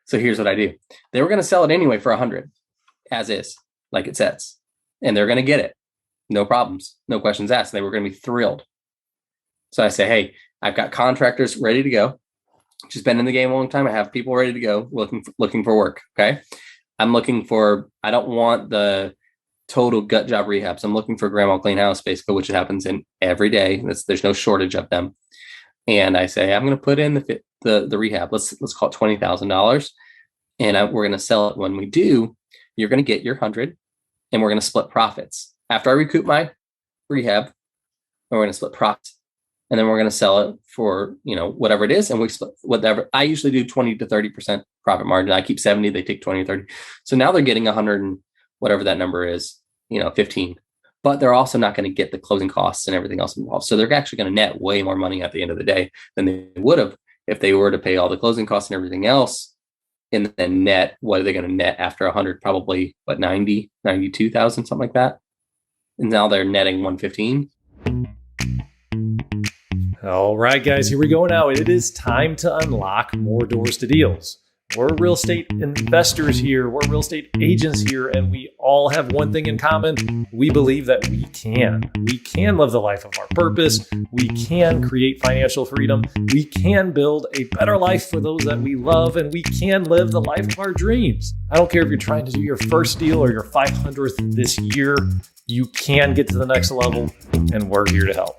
So here's what I do. They were going to sell it anyway for 100 as is, like it says, and they're going to get it. No problems, no questions asked. They were going to be thrilled. So I say, hey, I've got contractors ready to go. Just been in the game a long time. I have people ready to go looking for work. Okay. I don't want the total gut job rehabs. I'm looking for grandma clean house, basically, which happens in every day. There's no shortage of them. And I say, I'm going to put in the rehab. Let's call it $20,000. And we're going to sell it. When we do, you're going to get your 100 and we're going to split profits. After I recoup my rehab, we're going to split profits. And then we're going to sell it for, whatever it is. And we split whatever. I usually do 20 to 30% profit margin. I keep 70, they take 20 or 30. So now they're getting 100 and whatever that number is, 15. But they're also not going to get the closing costs and everything else involved. So they're actually going to net way more money at the end of the day than they would have if they were to pay all the closing costs and everything else. And then net, what are they going to net after 100? Probably 90, 92,000, something like that. And now they're netting 115. All right, guys, here we go now. It is time to unlock more doors to deals. We're real estate investors here. We're real estate agents here, and we all have one thing in common. We believe that we can. We can live the life of our purpose. We can create financial freedom. We can build a better life for those that we love, and we can live the life of our dreams. I don't care if you're trying to do your first deal or your 500th this year. You can get to the next level, and we're here to help.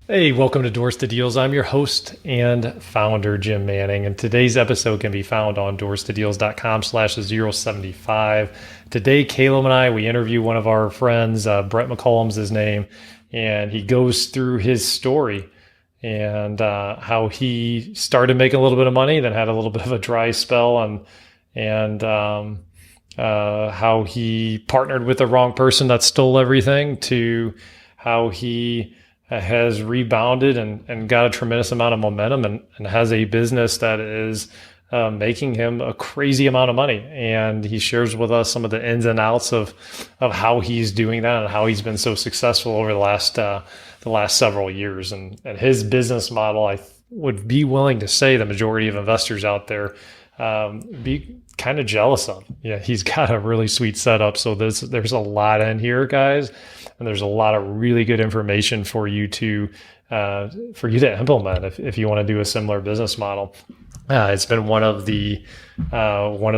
Hey, welcome to Doors to Deals. I'm your host and founder, Jim Manning, and today's episode can be found on doorstodeals.com/075. Today, Caleb and I, we interview one of our friends, Brett McCollum's his name, and he goes through his story and how he started making a little bit of money, then had a little bit of a dry spell, and how he partnered with the wrong person that stole everything, to how he has rebounded and got a tremendous amount of momentum and has a business that is making him a crazy amount of money. And he shares with us some of the ins and outs of how he's doing that and how he's been so successful over the last several years. And his business model, I would be willing to say the majority of investors out there be kind of jealous of. Yeah, he's got a really sweet setup. So there's a lot in here, guys. And there's a lot of really good information for you to implement if you want to do a similar business model. It's been one of the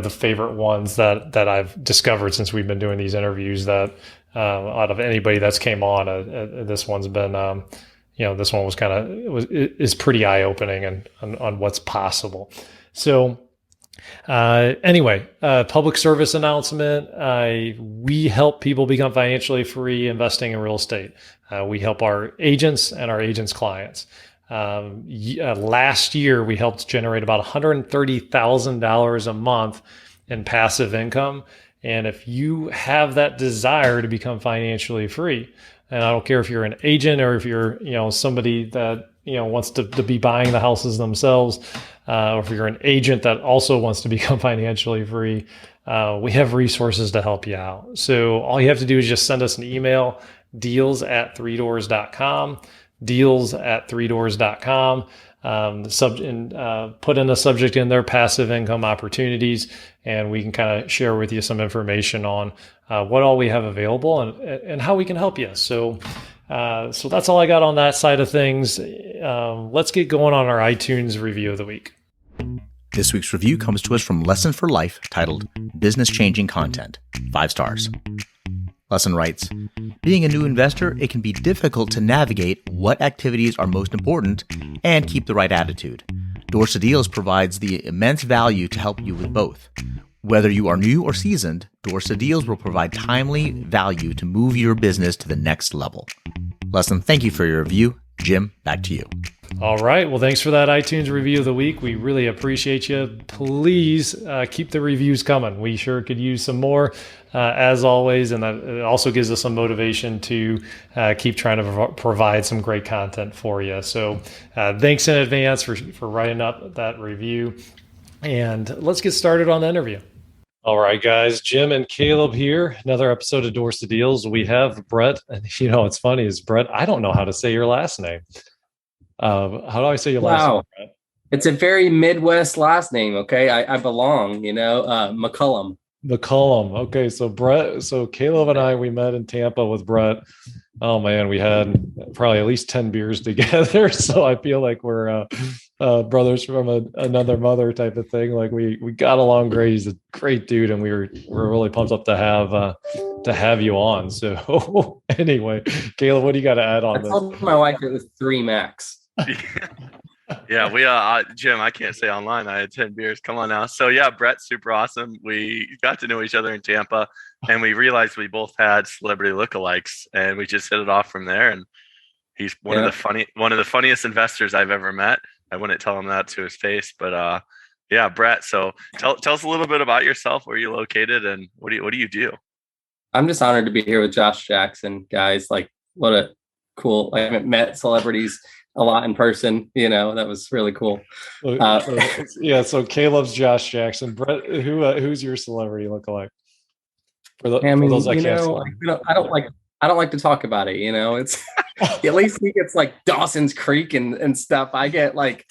favorite ones that I've discovered since we've been doing these interviews. That out of anybody that's came on, this one's been this one is pretty eye opening on what's possible. So. Anyway, public service announcement. We help people become financially free investing in real estate. We help our agents and our agents' clients. Last year, we helped generate about $130,000 a month in passive income. And if you have that desire to become financially free, and I don't care if you're an agent or if you're, somebody that, wants to be buying the houses themselves, or if you're an agent that also wants to become financially free, we have resources to help you out. So all you have to do is just send us an email, deals@3doors.com, deals@3doors.com. Put in a subject in there, passive income opportunities, and we can kind of share with you some information on what all we have available and how we can help you. So that's all I got on that side of things. Let's get going on our iTunes review of the week. This week's review comes to us from Lesson for Life, titled Business Changing Content, 5 stars. Lesson writes, being a new investor, it can be difficult to navigate what activities are most important and keep the right attitude. Doors to Deals provides the immense value to help you with both. Whether you are new or seasoned, Doors to Deals will provide timely value to move your business to the next level. Lesson, thank you for your review. Jim, back to you. All right. Well, thanks for that iTunes review of the week. We really appreciate you. Please keep the reviews coming. We sure could use some more, as always. And that it also gives us some motivation to keep trying to provide some great content for you. So thanks in advance for writing up that review. And let's get started on the interview. All right, guys, Jim and Caleb here. Another episode of Doors to Deals. We have Brett. And what's funny is, Brett, I don't know how to say your last name. How do I say your last name, Brett? It's a very Midwest last name. Okay. I belong, McCollum. McCollum. Okay, so Caleb and I, we met in Tampa with Brett. Oh man, we had probably at least 10 beers together. So I feel like we're brothers from another mother type of thing. Like we got along great. He's a great dude, and we're really pumped up to have you on. So anyway, Caleb, what do you got to add I on this? told my wife it was 3 max. Yeah, we Jim, I can't say online I had 10 beers. Come on now. So yeah, Brett's super awesome. We got to know each other in Tampa, and we realized we both had celebrity lookalikes, and we just hit it off from there. And he's one of the funniest investors I've ever met. I wouldn't tell him that to his face, but yeah, Brett. So tell us a little bit about yourself, where you're located, and what do you do? I'm just honored to be here with Josh Jackson, guys. Like, what a cool! I haven't met celebrities a lot in person. That was really cool. So Caleb's Josh Jackson. Brett, who's your celebrity lookalike? I don't like to talk about it. It's at least he gets like Dawson's Creek and stuff. I get like,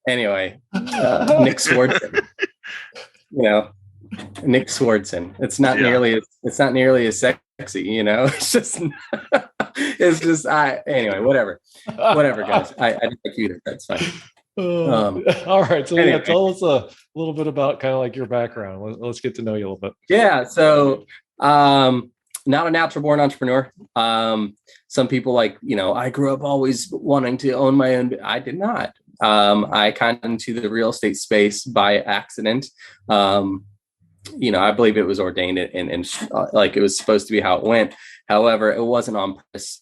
anyway, Nick Swardson. Nick Swardson. It's not nearly as sexy. It's just anyway, whatever, guys. I just like you. That's fine. All right. So anyway. Tell us a little bit about kind of like your background. Let's get to know you a little bit. Yeah. So, not a natural born entrepreneur. Some people I grew up always wanting to own my own. I did not. I kind of into the real estate space by accident. I believe it was ordained and like it was supposed to be how it went. However, it wasn't on purpose.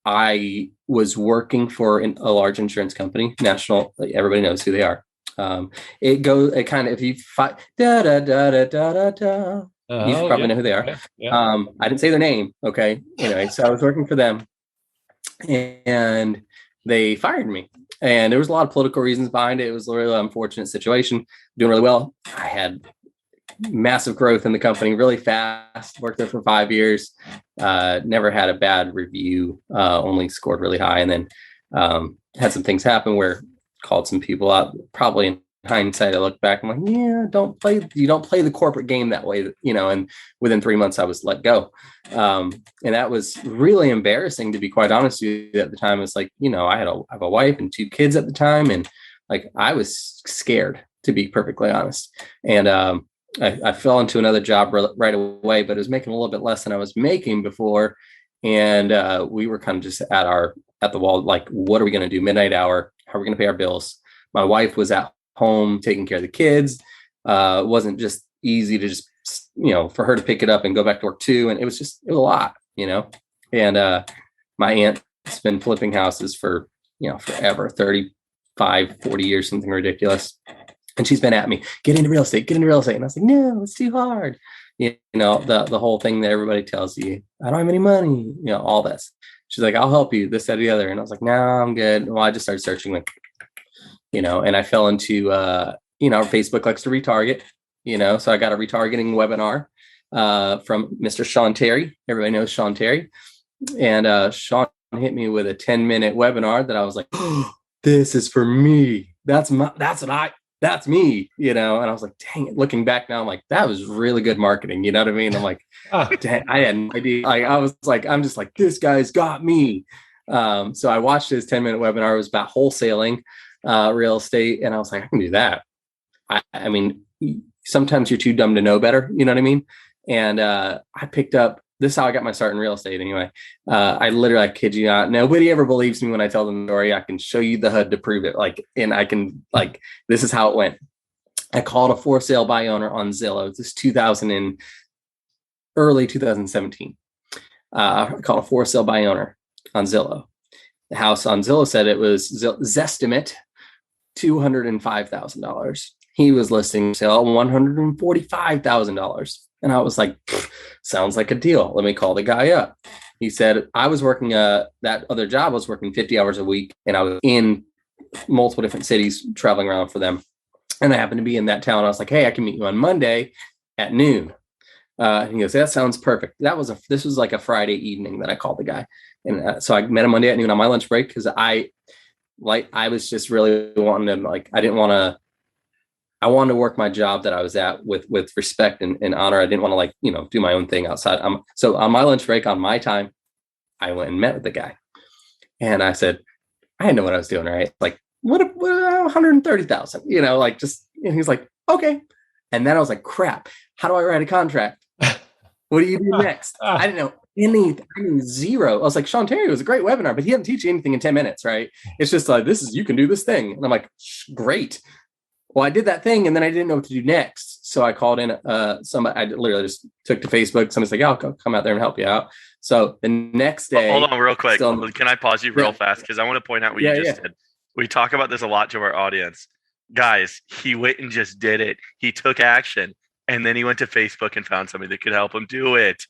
I was working for a large insurance company, national. Everybody knows who they are. If you fight, da da da da da da. You probably know who they are. Yeah. I didn't say their name. Okay. Anyway, so I was working for them, and they fired me. And there was a lot of political reasons behind it. It was a really unfortunate situation. Doing really well. I had massive growth in the company really fast. Worked there for 5 years. Never had a bad review. Only scored really high. And then had some things happen where called some people out. Probably in hindsight, I look back. I'm like, yeah, you don't play the corporate game that way, and within 3 months I was let go. And that was really embarrassing, to be quite honest with you. At the time, it's like, I have a wife and 2 kids at the time. And like, I was scared, to be perfectly honest. And I fell into another job right away, but it was making a little bit less than I was making before. And we were kind of just at the wall, like, what are we going to do? Midnight hour. How are we going to pay our bills? My wife was at home taking care of the kids. It wasn't just easy to just, for her to pick it up and go back to work too. And it was a lot, and my aunt's been flipping houses for, forever, 35, 40 years, something ridiculous. And she's been at me, get into real estate. And I was like, no, it's too hard. The whole thing that everybody tells you, I don't have any money, all this. She's like, I'll help you, this, that, or the other. And I was like, no, I'm good. Well, I just started searching, and I fell into, Facebook likes to retarget, so I got a retargeting webinar from Mr. Sean Terry. Everybody knows Sean Terry. And Sean hit me with a 10-minute webinar that I was like, oh, this is for me. That's me, and I was like, dang it. Looking back now, I'm like, that was really good marketing. You know what I mean? I'm like, dang, I had no idea. I'm just like, this guy's got me. So I watched his 10-minute webinar. It was about wholesaling real estate. And I was like, I can do that. I mean, sometimes you're too dumb to know better. You know what I mean? And I picked up, this is how I got my start in real estate anyway. I kid you not, nobody ever believes me when I tell them the story. I can show you the HUD to prove it. This is how it went. I called a for sale by owner on Zillow. This is early 2017. I called a for sale by owner on Zillow. The house on Zillow said it was Zestimate $205,000. He was listing sale $145,000. And I was like, sounds like a deal. Let me call the guy up. He said, I was working, that other job, I was working 50 hours a week, and I was in multiple different cities traveling around for them. And I happened to be in that town. I was like, hey, I can meet you on Monday at noon. He goes, that sounds perfect. This was like a Friday evening that I called the guy. And so I met him Monday at noon on my lunch break, because like I was just really wanting to like, I wanted to work my job that I was at with respect and honor. I didn't want to like, do my own thing outside. So on my lunch break on my time, I went and met with the guy and I said, I didn't know what I was doing. Right. Like what 130,000, like just, and he's like, okay. And then I was like, crap, how do I write a contract? What do you do next? I didn't know anything. I knew zero. I was like, Sean Terry was a great webinar, but he didn't teach you anything in 10 minutes. Right. It's just like, you can do this thing. And I'm like, great. Well, I did that thing and then I didn't know what to do next. So I called in somebody. I literally just took to Facebook. Somebody's like, I'll come out there and help you out. So the next day. Hold on real quick. Can I pause you real fast? Because I want to point out what you just did. We talk about this a lot to our audience. Guys, he went and just did it. He took action. And then he went to Facebook and found somebody that could help him do it.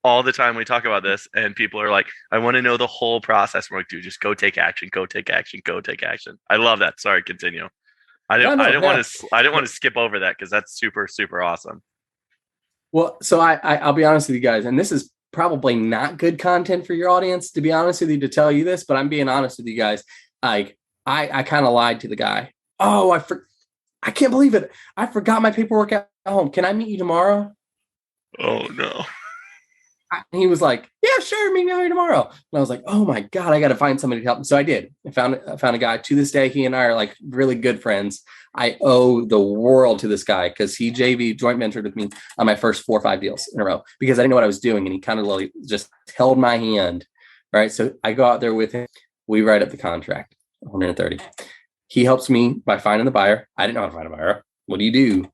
All the time we talk about this and people are like, I want to know the whole process. We're like, dude, just go take action, go take action, go take action. I love that. Sorry, continue. I didn't want to skip over that because that's super, super awesome. Well, so I'll be honest with you guys, and this is probably not good content for your audience, to be honest with you, to tell you this, but I'm being honest with you guys. Like I kind of lied to the guy. Oh, I can't believe it. I forgot my paperwork at home. Can I meet you tomorrow? Oh no. He was like, yeah, sure, meet me here tomorrow. And I was like, oh my God, I got to find somebody to help me. So I did. I found a guy. To this day, he and I are like really good friends. I owe the world to this guy because he joint ventured with me on my first 4 or 5 deals in a row because I didn't know what I was doing. And he kind of like just held my hand. Right. So I go out there with him. We write up the contract, 130. He helps me by finding the buyer. I didn't know how to find a buyer. What do you do?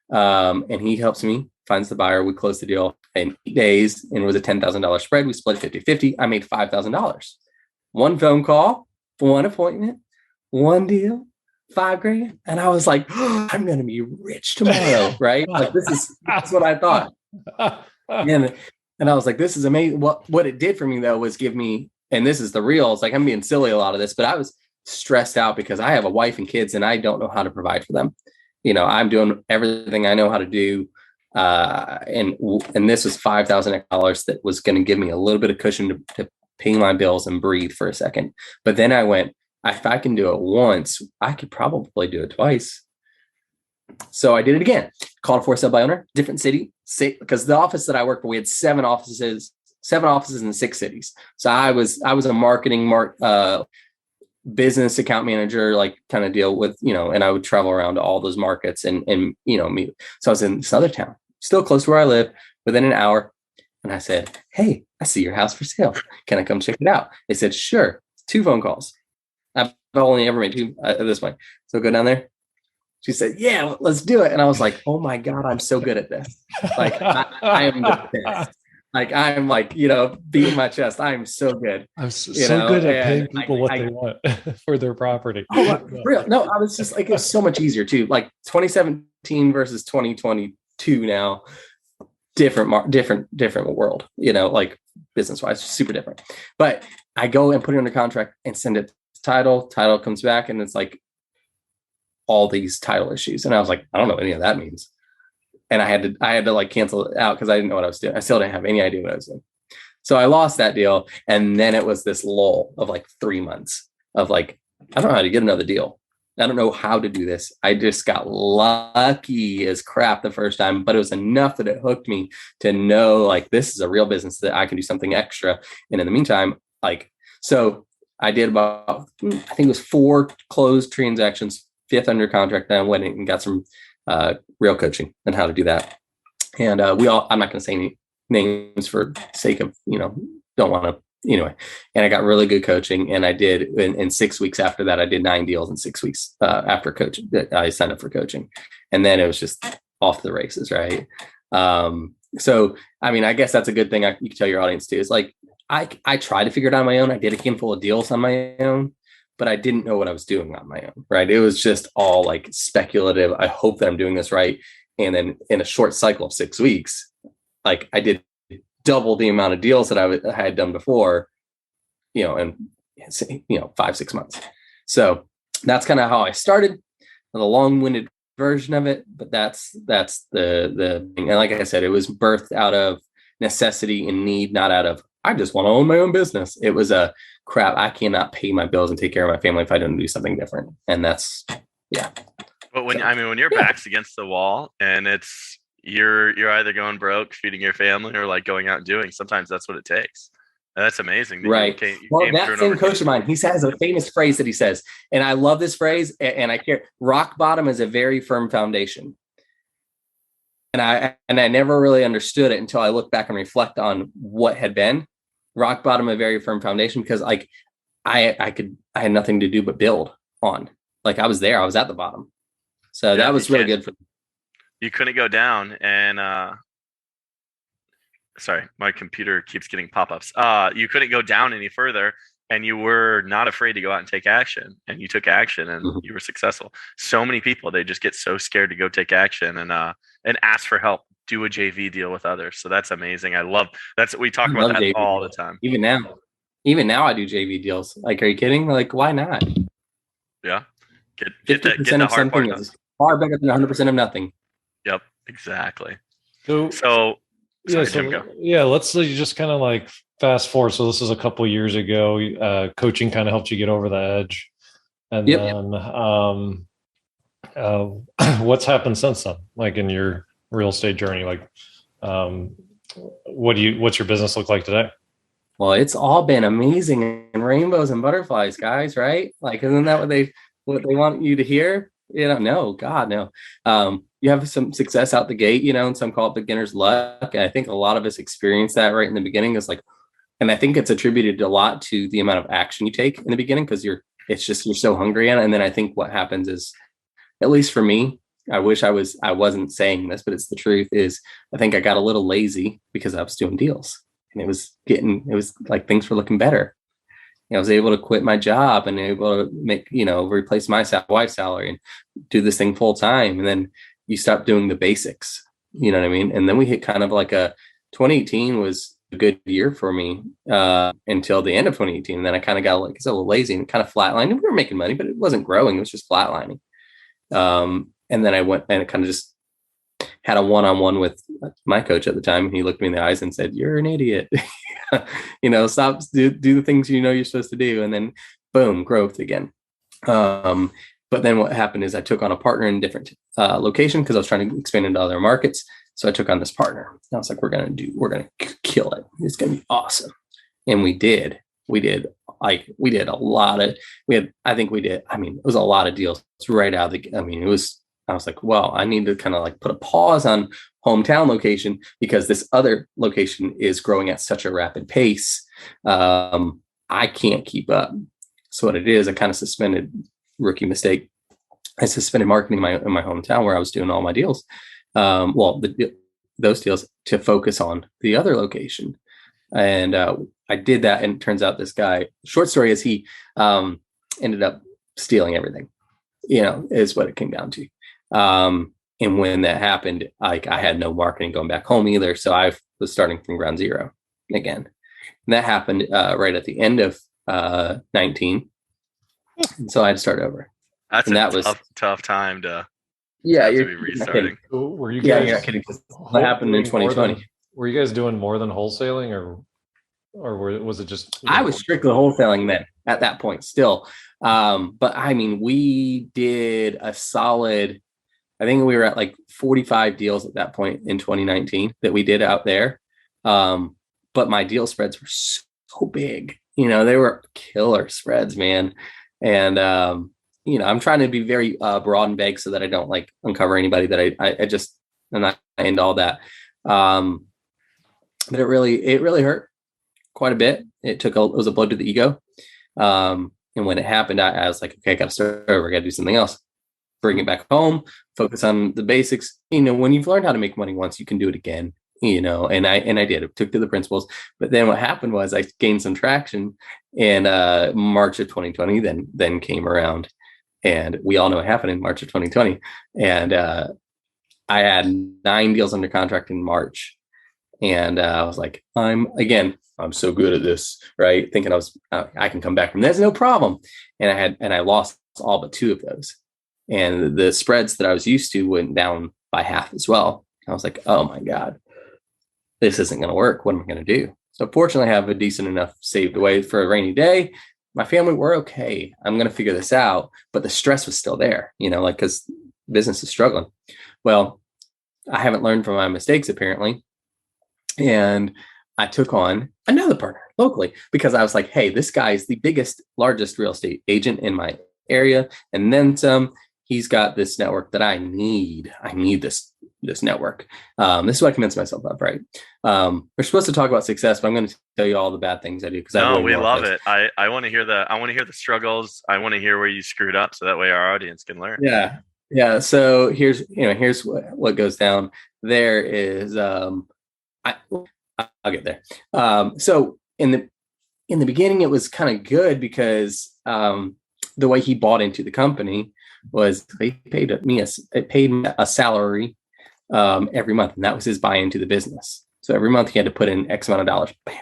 And he helps me, finds the buyer. We close the deal in 8 days and it was a $10,000 spread. We split 50-50. I made $5,000. One phone call, one appointment, one deal, $5,000. And I was like, oh, I'm going to be rich tomorrow. Right. Like that's what I thought. And I was like, this is amazing. What it did for me though, was give me, and this is the real, it's like, I'm being silly a lot of this, but I was stressed out because I have a wife and kids and I don't know how to provide for them. I'm doing everything I know how to do. And this was $5,000 that was going to give me a little bit of cushion to pay my bills and breathe for a second. But then I went, if I can do it once, I could probably do it twice. So I did it again. Called a for sale by owner, different city, because the office that I worked for, we had 7 offices in 6 cities. So I was a marketing business account manager, like kind of deal with, and I would travel around to all those markets and meet. So I was in this other town, still close to where I live, within an hour. And I said, hey, I see your house for sale. Can I come check it out? They said, sure. 2 phone calls. I've only ever made 2 at this point. So go down there. She said, yeah, let's do it. And I was like, oh my God, I'm so good at this. Like I am the best. Like I'm like, beating my chest. I'm so good. I'm so good at paying people what they want for their property. Oh, real? No, I was just like, it was so much easier too. Like 2017 versus 2022 now, different world. Like business wise, super different. But I go and put it under contract and send it to title. Title comes back and it's like all these title issues, and I was like, I don't know what any of that means. And I had to like cancel it out because I didn't know what I was doing. I still didn't have any idea what I was doing. So I lost that deal. And then it was this lull of like 3 months of like, I don't know how to get another deal. I don't know how to do this. I just got lucky as crap the first time, but it was enough that it hooked me to know like, this is a real business that I can do something extra. And in the meantime, so I did about, I think it was 4 closed transactions, 5th under contract. Then I went and got some real coaching and how to do that. And I'm not going to say any names for sake of, don't want to, anyway. And I got really good coaching, and I did in 6 weeks after that, I did 9 deals in 6 weeks after coaching. I signed up for coaching, and then it was just off the races. Right. So, I mean, I guess that's a good thing you can tell your audience too, is like, I tried to figure it out on my own. I did a handful of deals on my own, but I didn't know what I was doing on my own, right? It was just all like speculative. I hope that I'm doing this right. And then in a short cycle of 6 weeks, like I did double the amount of deals that I had done before, in 5-6 months. So that's kind of how I started, the long-winded version of it. But that's the thing. And like I said, it was birthed out of necessity and need, not out of I just want to own my own business. It was a crap. I cannot pay my bills and take care of my family if I don't do something different. And that's, yeah. But when when your Yeah. back's against the wall and it's you're either going broke, feeding your family, or like going out and doing, sometimes that's what it takes. And that's amazing that Right. you Well, came through that and same overcame. coach of mine, he has a famous phrase that he says, and I love this phrase, and I care. Rock bottom is a very firm foundation. And I never really understood it until I look back and reflect on what had been rock bottom, a very firm foundation, because like I had nothing to do but build on. Like I was there, I was at the bottom. So Yeah, that was really good for me. you couldn't go down and sorry, my computer keeps getting pop-ups. You couldn't go down any further, and you were not afraid to go out and take action, and you took action, and you were successful. So many people, they just get so scared to go take action and ask for help, do a JV deal with others. So that's amazing. I love that's we talk I about love that JV all deals. the time. Even now I do JV deals. Like, are you kidding? Like, why not? Yeah, get 50% the of hard part something done. is far better than 100% of nothing. Yep, exactly. So So yeah, sorry, Jim, go. let's just kind of like fast forward. So this is a couple years ago. Coaching kind of helped you get over the edge, and Yep. then what's happened since then? Like in your real estate journey, like what's your business look like today? Well, it's all been amazing and rainbows and butterflies, guys, right? Like, isn't that what they want you to hear? No, God, no. You have some success out the gate, and some call it beginner's luck. And I think a lot of us experience that right in the beginning is like, and I think it's attributed a lot to the amount of action you take in the beginning because you're so hungry in it. And then I think what happens is, at least for me, I wish I wasn't saying this, but it's the truth, is I think I got a little lazy because I was doing deals and it was like things were looking better. I was able to quit my job and able to make, replace my wife's salary and do this thing full time. And then you stop doing the basics, you know what I mean? And then we hit kind of like 2018 was a good year for me until the end of 2018. And then I kind of got a little lazy and kind of flatlined. And we were making money, but it wasn't growing. It was just flatlining. And then I went and kind of just had a one-on-one with my coach at the time. And he looked me in the eyes and said, "You're an idiot. Stop, do the things you're supposed to do." And then boom, growth again. But then what happened is I took on a partner in a different location because I was trying to expand into other markets. So I took on this partner. And I was like, we're going to kill it. It's going to be awesome. And we did a lot of, it was a lot of deals right out of the, I was like, well, I need to kind of like put a pause on hometown location because this other location is growing at such a rapid pace. I can't keep up. So what it is, I kind of suspended, rookie mistake. I suspended marketing in my hometown where I was doing all my deals. Those deals to focus on the other location. And I did that. And it turns out this guy, short story is he ended up stealing everything, is what it came down to. And when that happened, I had no marketing going back home either. So I was starting from ground zero again. And that happened right at the end of 19. And so I had to start over. That was tough time to be restarting. Were you guys? Yeah, you're not kidding. What happened in 2020? Were you guys doing more than wholesaling, or was it just? I was strictly wholesaling then at that point still. But we did a solid. I think we were at like 45 deals at that point in 2019 that we did out there. But my deal spreads were so big. They were killer spreads, man. And I'm trying to be very broad and vague so that I don't like uncover anybody that I just am not into all that. But it really hurt quite a bit. It was a blow to the ego. And when it happened, I was like, okay, I got to start over. I got to do something else. Bring it back home, focus on the basics. When you've learned how to make money once, you can do it again, and I did. It took to the principles. But then what happened was I gained some traction, and March of 2020 then came around, and we all know what happened in March of 2020. And I had 9 deals under contract in March, and I was like, I'm so good at this, right? Thinking I can come back from this, no problem. And I lost all but 2 of those. And the spreads that I was used to went down by half as well. I was like, oh my God, this isn't going to work. What am I going to do? So fortunately, I have a decent enough saved away for a rainy day. My family, we're okay. I'm going to figure this out. But the stress was still there, like, because business is struggling. Well, I haven't learned from my mistakes, apparently. And I took on another partner locally because I was like, hey, this guy is the largest real estate agent in my area. And then some. He's got this network that I need. I need this network. This is what I convinced myself of, right? We're supposed to talk about success, but I'm going to tell you all the bad things I do because we love it. I want to hear the struggles. I want to hear where you screwed up, so that way our audience can learn. Yeah. So here's what goes down. There is I'll get there. So in the beginning, it was kind of good because the way he bought into the company was they paid me a salary every month, and that was his buy-in to the business. So every month he had to put in X amount of dollars, bam,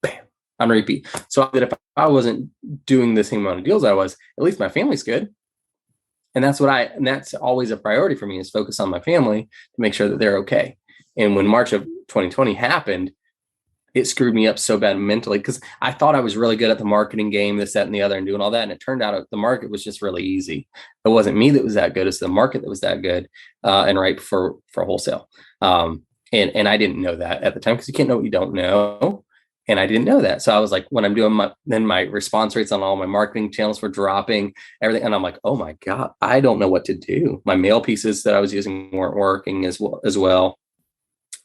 bam, on repeat. So that if I wasn't doing the same amount of deals I was, at least my family's good. And that's always a priority for me, is focus on my family to make sure that they're okay. And when March of 2020 happened, it screwed me up so bad mentally because I thought I was really good at the marketing game, this, that, and the other, and doing all that. And it turned out the market was just really easy. It wasn't me that was that good. It's the market that was that good and ripe for wholesale. And I didn't know that at the time because you can't know what you don't know. And I didn't know that. So I was like, when I'm doing my response rates on all my marketing channels were dropping, everything. And I'm like, oh my God, I don't know what to do. My mail pieces that I was using weren't working as well.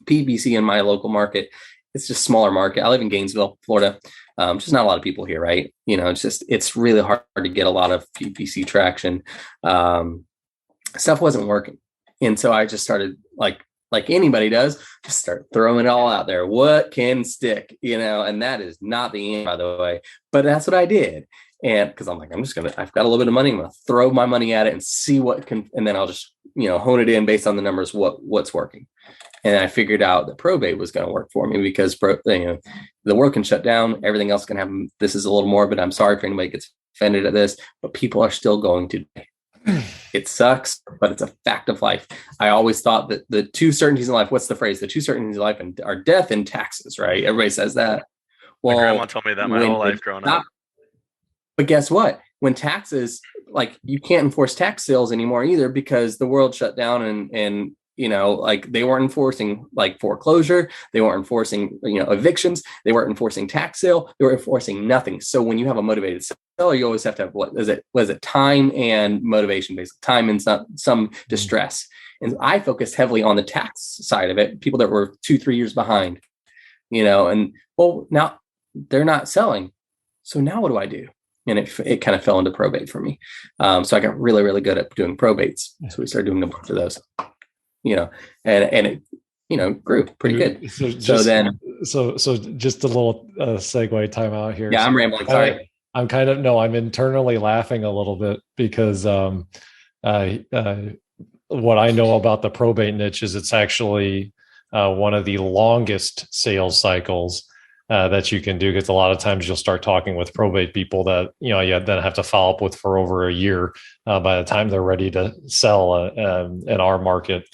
PPC in my local market, it's just smaller market. I live in Gainesville, Florida. Just not a lot of people here, right? It's really hard to get a lot of PPC traction. Stuff wasn't working. And so I just started like anybody does, just start throwing it all out there. What can stick, and that is not the end, by the way, but that's what I did. And because I'm like, I've got a little bit of money. I'm going to throw my money at it and see what can, and then I'll just, hone it in based on the numbers, what's working. And I figured out that probate was going to work for me because the world can shut down. Everything else can happen. This is a little morbid. I'm sorry if anybody gets offended at this, but people are still going to die. It sucks, but it's a fact of life. I always thought that the two certainties in life, what's the phrase? The two certainties in life are death and taxes, right? Everybody says that. Well, my grandma told me that my whole life growing up. But guess what? When taxes, you can't enforce tax sales anymore either because the world shut down and they weren't enforcing foreclosure. They weren't enforcing, evictions. They weren't enforcing tax sale. They were enforcing nothing. So when you have a motivated seller, you always have to have, was it time and motivation, basically time and some distress. And I focused heavily on the tax side of it, people that were 2-3 years behind, and now they're not selling. So now what do I do? And it kind of fell into probate for me. So I got really, really good at doing probates. So we started doing a bunch of those. And it, grew pretty good. So just a little segue time out here. Yeah, I'm rambling. Sorry. I'm internally laughing a little bit because what I know about the probate niche is it's actually one of the longest sales cycles that you can do, because a lot of times you'll start talking with probate people that you then have to follow up with for over a year by the time they're ready to sell in our market.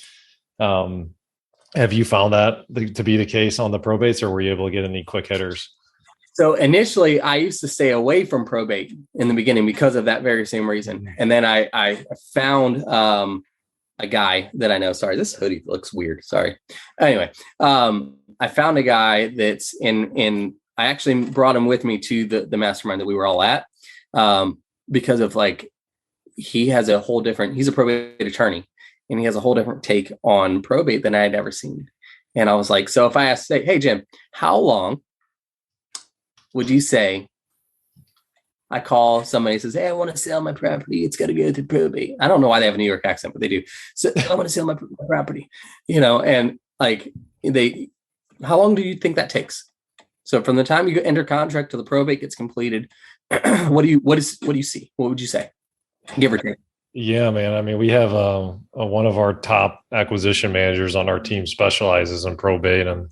Have you found that to be the case on the probates, or were you able to get any quick hitters? So initially I used to stay away from probate in the beginning because of that very same reason. And then I found a guy that I know, sorry, this hoodie looks weird. Sorry. Anyway, I found a guy that's I actually brought him with me to the mastermind that we were all at because of he has a whole different, he's a probate attorney. And he has a whole different take on probate than I had ever seen. And I was like, so if I asked, hey, Jim, how long would you say I call somebody and says, hey, I want to sell my property. It's got to go through probate. I don't know why they have a New York accent, but they do. So I want to sell my property, and how long do you think that takes? So from the time you enter contract to the probate gets completed, what do you see? What would you say? Give or take. Yeah, man. I mean, we have one of our top acquisition managers on our team specializes in probate. And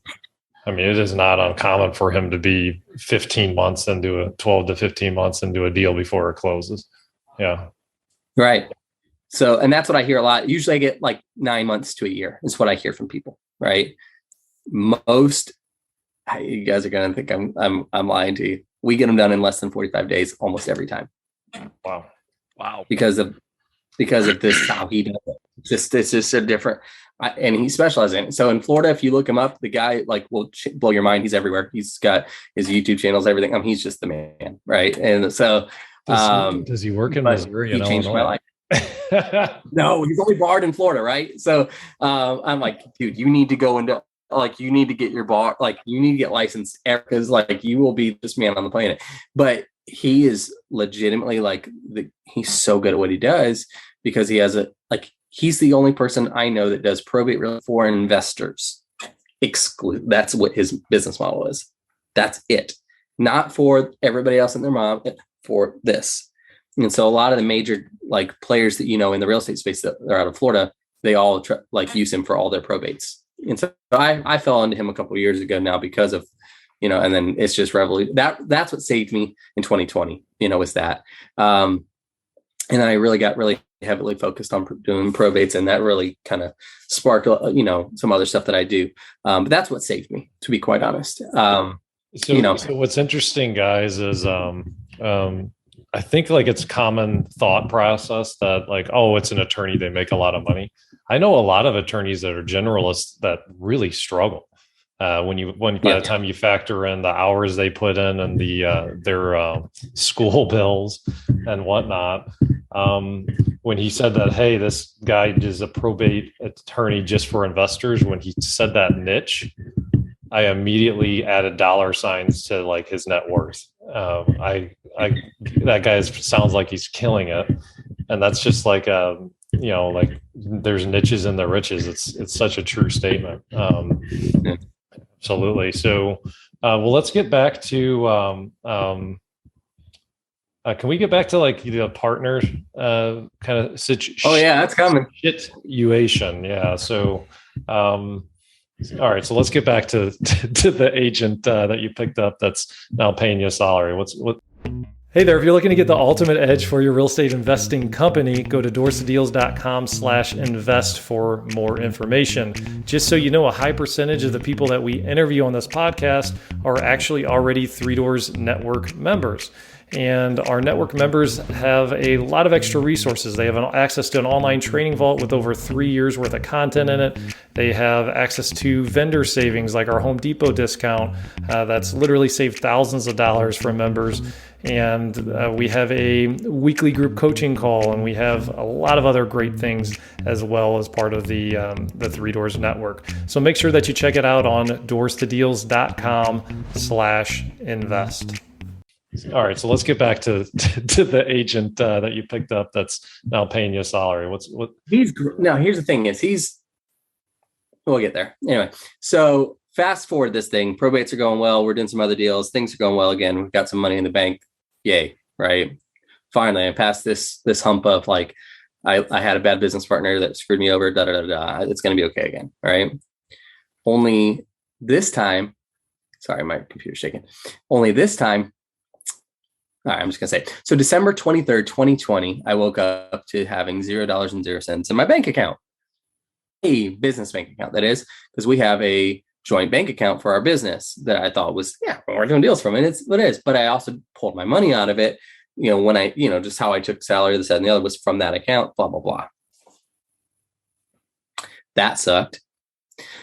I mean, it is not uncommon for him to be 15 months into 12 to 15 months into a deal before it closes. Yeah. Right. So, and that's what I hear a lot. Usually I get 9 months to a year is what I hear from people, right? Most You guys are gonna think I'm lying to you. We get them done in less than 45 days almost every time. Wow. Because of this how he does it. It's just a different. And he specializes in it. So in Florida, if you look him up, the guy like will blow your mind. He's everywhere. He's got his YouTube channels, everything. He's just the man, right? And so, does he work in Missouri? He changed my life. No, he's only barred in Florida, right? So I'm like, dude, you need to go into you need to get your bar, you need to get licensed because you will be this man on the planet. But he is legitimately he's so good at what he does because he has he's the only person I know that does probate real for investors. That's what his business model is. That's it. Not for everybody else and their mom, for this. And so a lot of the major players that in the real estate space that are out of Florida, they all use him for all their probates. And so I fell into him a couple of years ago now because of and then it's just revolution. That's what saved me in 2020. Was that. And I really got heavily focused on doing probates, and that really kind of sparked some other stuff that I do. But that's what saved me, to be quite honest. So what's interesting, guys, is I think it's common thought process that it's an attorney, they make a lot of money. I know a lot of attorneys that are generalists that really struggle by the time you factor in the hours they put in and their school bills and whatnot. When he said that, hey, this guy is a probate attorney just for investors, when he said that niche, I immediately added dollar signs to his net worth. That guy sounds like he's killing it, and that's just there's niches in the riches. It's such a true statement. Absolutely. So, let's get back to. Can we get back to the partners kind of situation? Oh yeah, that's coming. Situation. Yeah. So. All right, so let's get back to the agent that you picked up that's now paying you a salary. What? Hey there, if you're looking to get the ultimate edge for your real estate investing company, go to dorseydeals.com/invest for more information. Just so you know, a high percentage of the people that we interview on this podcast are actually already Three Doors Network members. And our network members have a lot of extra resources. They have access to an online training vault with over 3 years worth of content in it. They have access to vendor savings like our Home Depot discount that's literally saved thousands of dollars for members. And we have a weekly group coaching call, and we have a lot of other great things as well as part of the Three Doors Network. So make sure that you check it out on doorstodeals.com/invest. All right, so let's get back to the agent that you picked up that's now paying you a salary. What? Here's the thing is we'll get there. Anyway, so fast forward this thing. Probates are going well. We're doing some other deals. Things are going well again. We've got some money in the bank. Yay, right? Finally, I passed this hump of I had a bad business partner that screwed me over. It's going to be okay again, right? Only this time, sorry, my computer's shaking. Only this time, all right, I'm just going to say, so December 23rd, 2020, I woke up to having $0.00 in my bank account, a business bank account, that is, because we have a joint bank account for our business that I thought was, we're doing deals from it. It's what it is. But I also pulled my money out of it, when I, just how I took salary, this, that, and the other was from that account, blah, blah, blah. That sucked.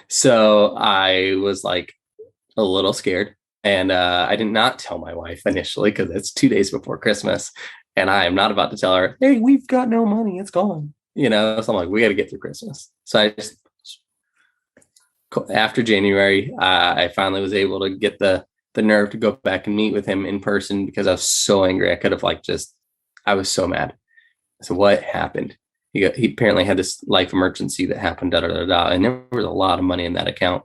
So I was a little scared. And I did not tell my wife initially because it's 2 days before Christmas. And I am not about to tell her, hey, we've got no money. It's gone. So I'm like, we got to get through Christmas. So I just, after January, I finally was able to get the nerve to go back and meet with him in person because I was so angry. I could have I was so mad. So what happened? He apparently had this life emergency that happened, and there was a lot of money in that account.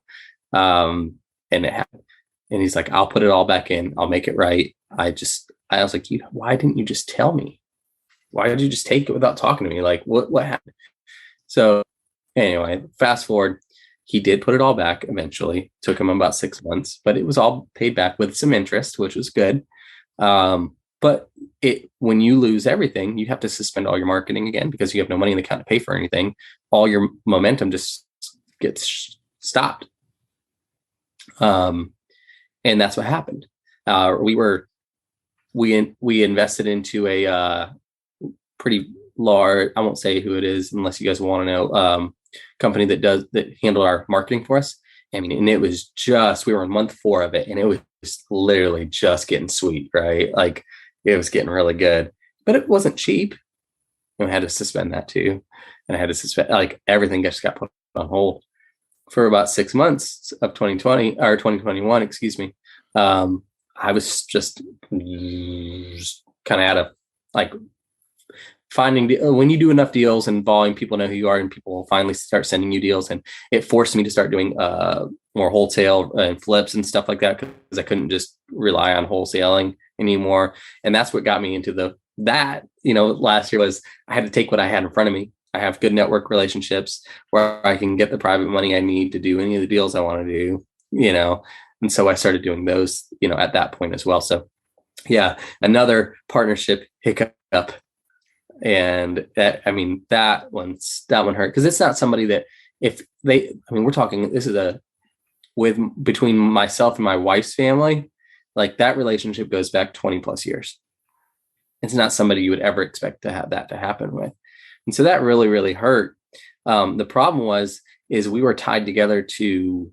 And it happened. And he's like, I'll put it all back in. I'll make it right. I was like, why didn't you just tell me? Why did you just take it without talking to me? What happened? So anyway, fast forward, he did put it all back eventually. Took him about 6 months, but it was all paid back with some interest, which was good. But when you lose everything, you have to suspend all your marketing again because you have no money in the account to pay for anything. All your momentum just gets stopped. And that's what happened. We invested into a pretty large, I won't say who it is unless you guys want to know, company that handled our marketing for us. I mean, and it was just, we were in month 4 of it, and it was literally just getting sweet, right? Like it was getting really good, but it wasn't cheap. And I had to suspend that too. And I had to suspend, like, everything just got put on hold for about 6 months of 2020 or 2021, excuse me. I was just kind of out of, like, finding when you do enough deals and volume, people know who you are, and people will finally start sending you deals. And it forced me to start doing more wholesale and flips and stuff like that, because I couldn't just rely on wholesaling anymore. And that's what got me into last year was I had to take what I had in front of me. I have good network relationships where I can get the private money I need to do any of the deals I want to do, and so I started doing those, at that point as well. So yeah, another partnership hiccup. And that one hurt, because it's not somebody that, we're talking, this is between myself and my wife's family, like that relationship goes back 20 plus years. It's not somebody you would ever expect to have that to happen with. And so that really, really hurt. The problem is we were tied together to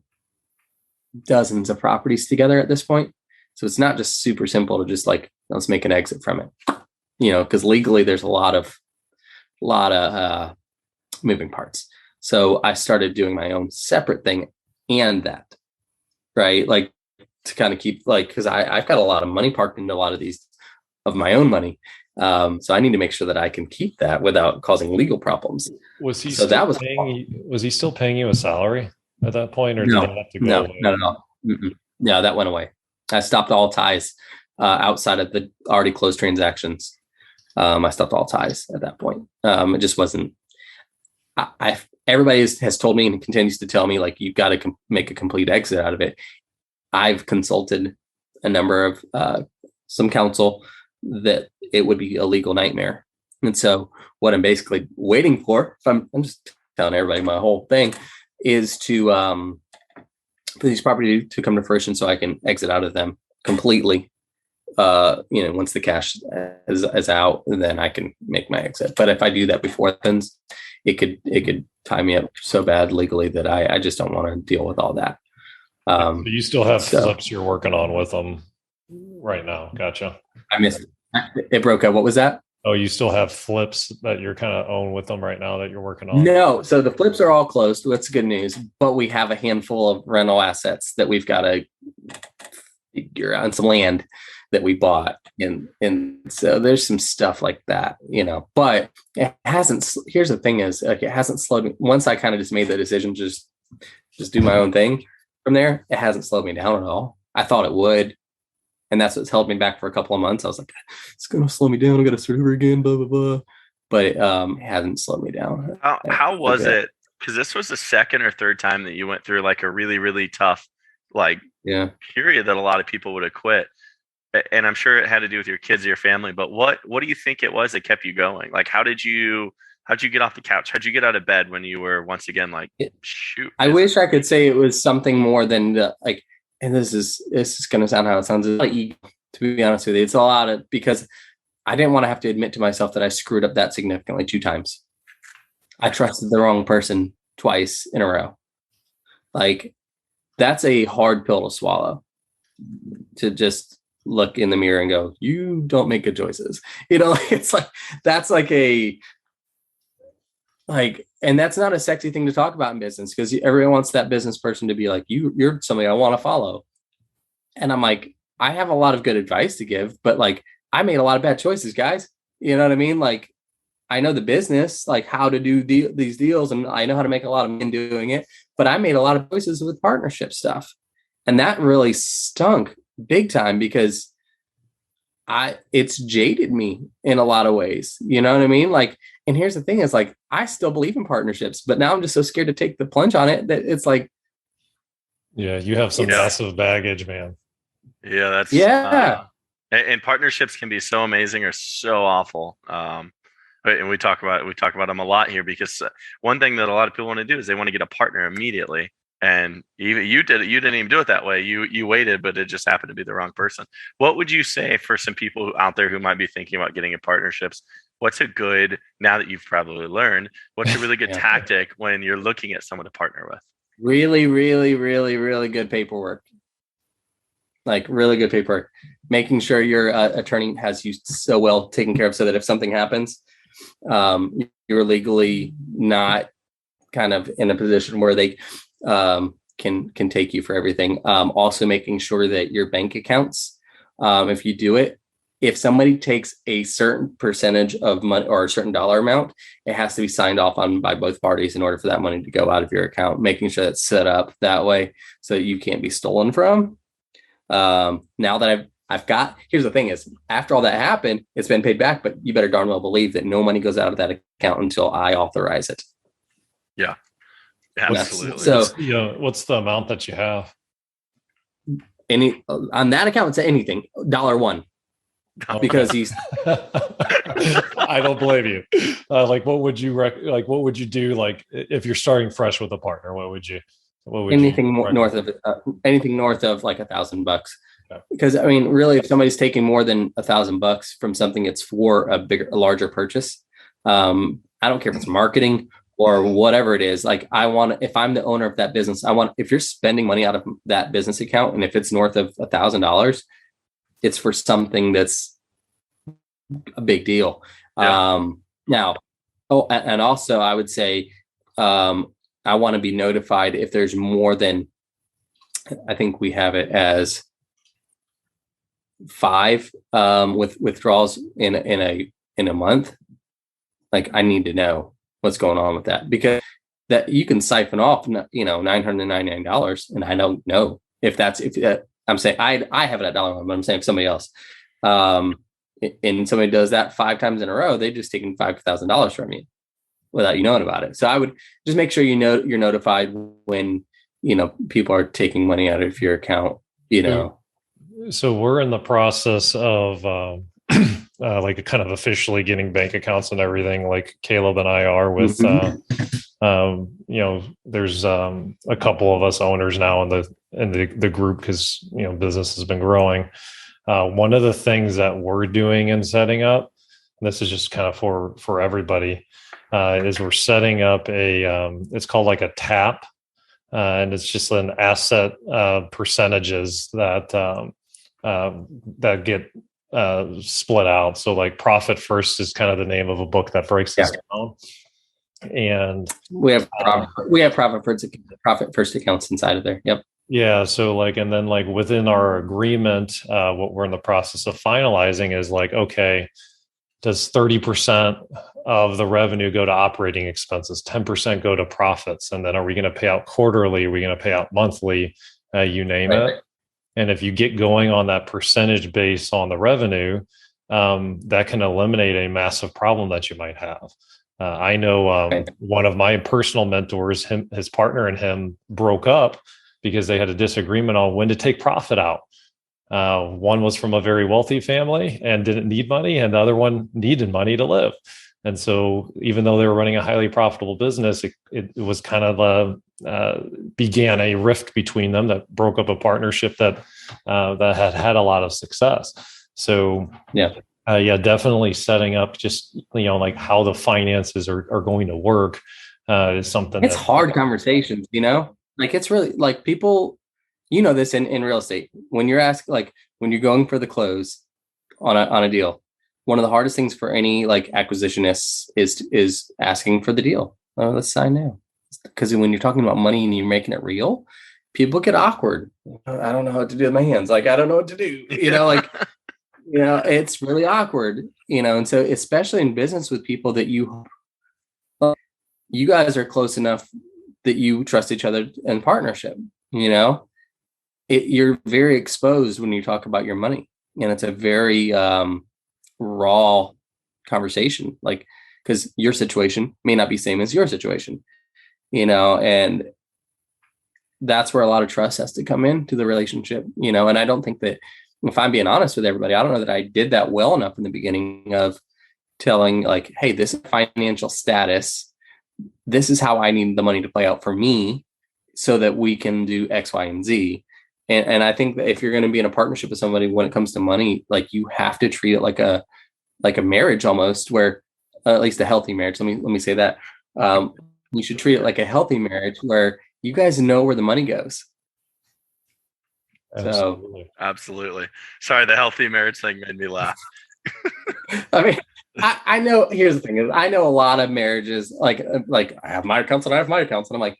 dozens of properties together at this point. So it's not just super simple to just like, let's make an exit from it, because legally there's a lot of moving parts. So I started doing my own separate thing, and that, right? Like, to kind of keep, like, because I've got a lot of money parked into a lot of these of my own money. So I need to make sure that I can keep that without causing legal problems. Was he so still that was was he still paying you a salary at that point, or no, did he have to go no, away? not at all. No, that went away. I stopped all ties outside of the already closed transactions. I stopped all ties at that point. It just wasn't. Everybody has told me and continues to tell me, like, you've got to make a complete exit out of it. I've consulted a number of some counsel that it would be a legal nightmare. And so what I'm basically waiting for, if I'm just telling everybody my whole thing, is to for these properties to come to fruition so I can exit out of them completely. Once the cash is out, then I can make my exit. But if I do that before it happens, it could tie me up so bad legally that I just don't want to deal with all that. So you still have flips you're working on with them right now. Gotcha. I missed it. It broke up. What was that? Oh, you still have flips that you're kind of own with them right now that you're working on? No. So the flips are all closed. That's good news. But we have a handful of rental assets that we've got to figure out, on some land that we bought. And so there's some stuff like that, but it hasn't. Here's the thing is, like, it hasn't slowed me. Once I kind of just made the decision, just do my own thing from there, it hasn't slowed me down at all. I thought it would. And that's what's held me back for a couple of months. I was like, it's going to slow me down. I'm going to start over again, blah, blah, blah. But it hasn't slowed me down. How was it? Because this was the second or third time that you went through like a really, really tough, period that a lot of people would have quit. And I'm sure it had to do with your kids or your family, but what do you think it was that kept you going? Like, how'd you get off the couch? How'd you get out of bed when you were once again like, shoot? I wish I could say it was something more than and this is going to sound how it sounds. It's like ego, to be honest with you. It's a lot of, because I didn't want to have to admit to myself that I screwed up that significantly 2 times. I trusted the wrong person twice in a row. Like, that's a hard pill to swallow, to just look in the mirror and go, you don't make good choices. It's like, that's and that's not a sexy thing to talk about in business, because everyone wants that business person to be like, you're somebody I want to follow. And I'm like, I have a lot of good advice to give, but like, I made a lot of bad choices, guys. You know what I mean? Like, I know the business, like how to do these deals, and I know how to make a lot of money doing it, but I made a lot of choices with partnership stuff. And that really stunk big time, because it's jaded me in a lot of ways. You know what I mean? Like, and here's the thing is, like, I still believe in partnerships, but now I'm just so scared to take the plunge on it that it's like, yeah, you have some massive baggage, man. Yeah, that's and partnerships can be so amazing or so awful. And we talk about them a lot here, because one thing that a lot of people want to do is they want to get a partner immediately. And even you didn't even do it that way. You waited, but it just happened to be the wrong person. What would you say for some people out there who might be thinking about getting in partnerships? What's a good, now that you've probably learned, what's a really good tactic when you're looking at someone to partner with? Really, really, really, really good paperwork. Like really good paperwork. Making sure your attorney has you so well taken care of so that if something happens, you're legally not kind of in a position where they can take you for everything. Also making sure that your bank accounts, if you do it, if somebody takes a certain percentage of money or a certain dollar amount, it has to be signed off on by both parties in order for that money to go out of your account, making sure that's set up that way so that you can't be stolen from. Now that I've got, here's the thing is, after all that happened, it's been paid back, but you better darn well believe that no money goes out of that account until I authorize it. Yeah, absolutely. So what's the amount that you have? Any on that account, it's anything, $1. Because he's I don't blame you. Like what would you what would you do, like if you're starting fresh with a partner? What would anything north of like $1,000? Okay. Because I mean, really, if somebody's taking more than $1,000 from something, it's for a larger purchase. I don't care if it's marketing or whatever it is. Like if I'm the owner of that business, if you're spending money out of that business account, and if it's north of $1,000, it's for something that's a big deal. Yeah. Now, and also I would say, I want to be notified if there's more than, I think we have it as 5 with withdrawals in a month. Like I need to know what's going on with that, because that you can siphon off, $999, and I don't know if I'm saying I have it at $1, but I'm saying if somebody else, and somebody does that 5 times in a row, they just taken $5,000 from you without you knowing about it. So I would just make sure you're notified when people are taking money out of your account. So we're in the process of like kind of officially getting bank accounts and everything. Like Caleb and I are with. There's a couple of us owners now in the group, because business has been growing. One of the things that we're doing and setting up, and this is just kind of for everybody, is we're setting up it's called like a TAP, and it's just an asset percentages that get split out. So like Profit First is kind of the name of a book that breaks this down. And we have Profit First accounts inside of there. Yep. Yeah. So and then within our agreement, what we're in the process of finalizing is okay, does 30% of the revenue go to operating expenses, 10% go to profits? And then are we going to pay out quarterly? Are we going to pay out monthly? You name it. And if you get going on that percentage base on the revenue, that can eliminate a massive problem that you might have. I know one of my personal mentors, his partner and him broke up because they had a disagreement on when to take profit out. One was from a very wealthy family and didn't need money, and the other one needed money to live. And so even though they were running a highly profitable business, it was kind of began a rift between them that broke up a partnership that had a lot of success. So definitely setting up just how the finances are going to work is something. It's hard conversations, it's really people, this in real estate, when you're when you're going for the close on a deal, one of the hardest things for any acquisitionists is asking for the deal. Oh, let's sign now. Because when you're talking about money and you're making it real, people get awkward. I don't know what to do with my hands. I don't know what to do. It's really awkward. And so especially in business with people that you guys are close enough that you trust each other in partnership. You're very exposed when you talk about your money, and it's a very raw conversation. Because your situation may not be same as your situation. And that's where a lot of trust has to come into the relationship, and I don't think that, if I'm being honest with everybody, I don't know that I did that well enough in the beginning of telling hey, this is financial status. This is how I need the money to play out for me. so that we can do X, Y, and Z. And I think that if you're going to be in a partnership with somebody when it comes to money, like you have to treat it like a marriage almost, where at least a healthy marriage. Let me say that. You should treat it like a healthy marriage where you guys know where the money goes. Absolutely. Sorry, the healthy marriage thing made me laugh. I mean, I know. Here's the thing: is I know a lot of marriages. Like I have my accounts and I have my accounts, and I'm like,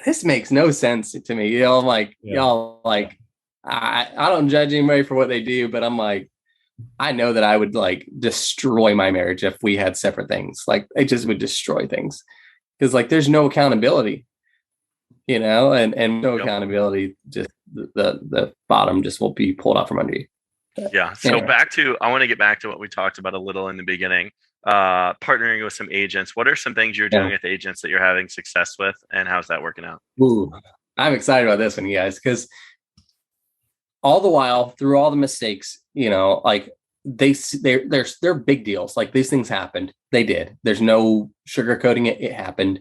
this makes no sense to me. You know, I'm like, y'all, like, I don't judge anybody for what they do, but I'm like, I know that I would like destroy my marriage if we had separate things. Like, I just would destroy things because like there's no accountability, you know, and no accountability. Just the bottom just will be pulled out from under you. Yeah. So I want to get back to what we talked about a little in the beginning. Partnering with some agents. What are some things you're doing with agents that you're having success with, and how's that working out? Ooh, I'm excited about this one, you guys, because all the while through all the mistakes, you know, like they're big deals. Like these things happened. They did. There's no sugarcoating it. It happened.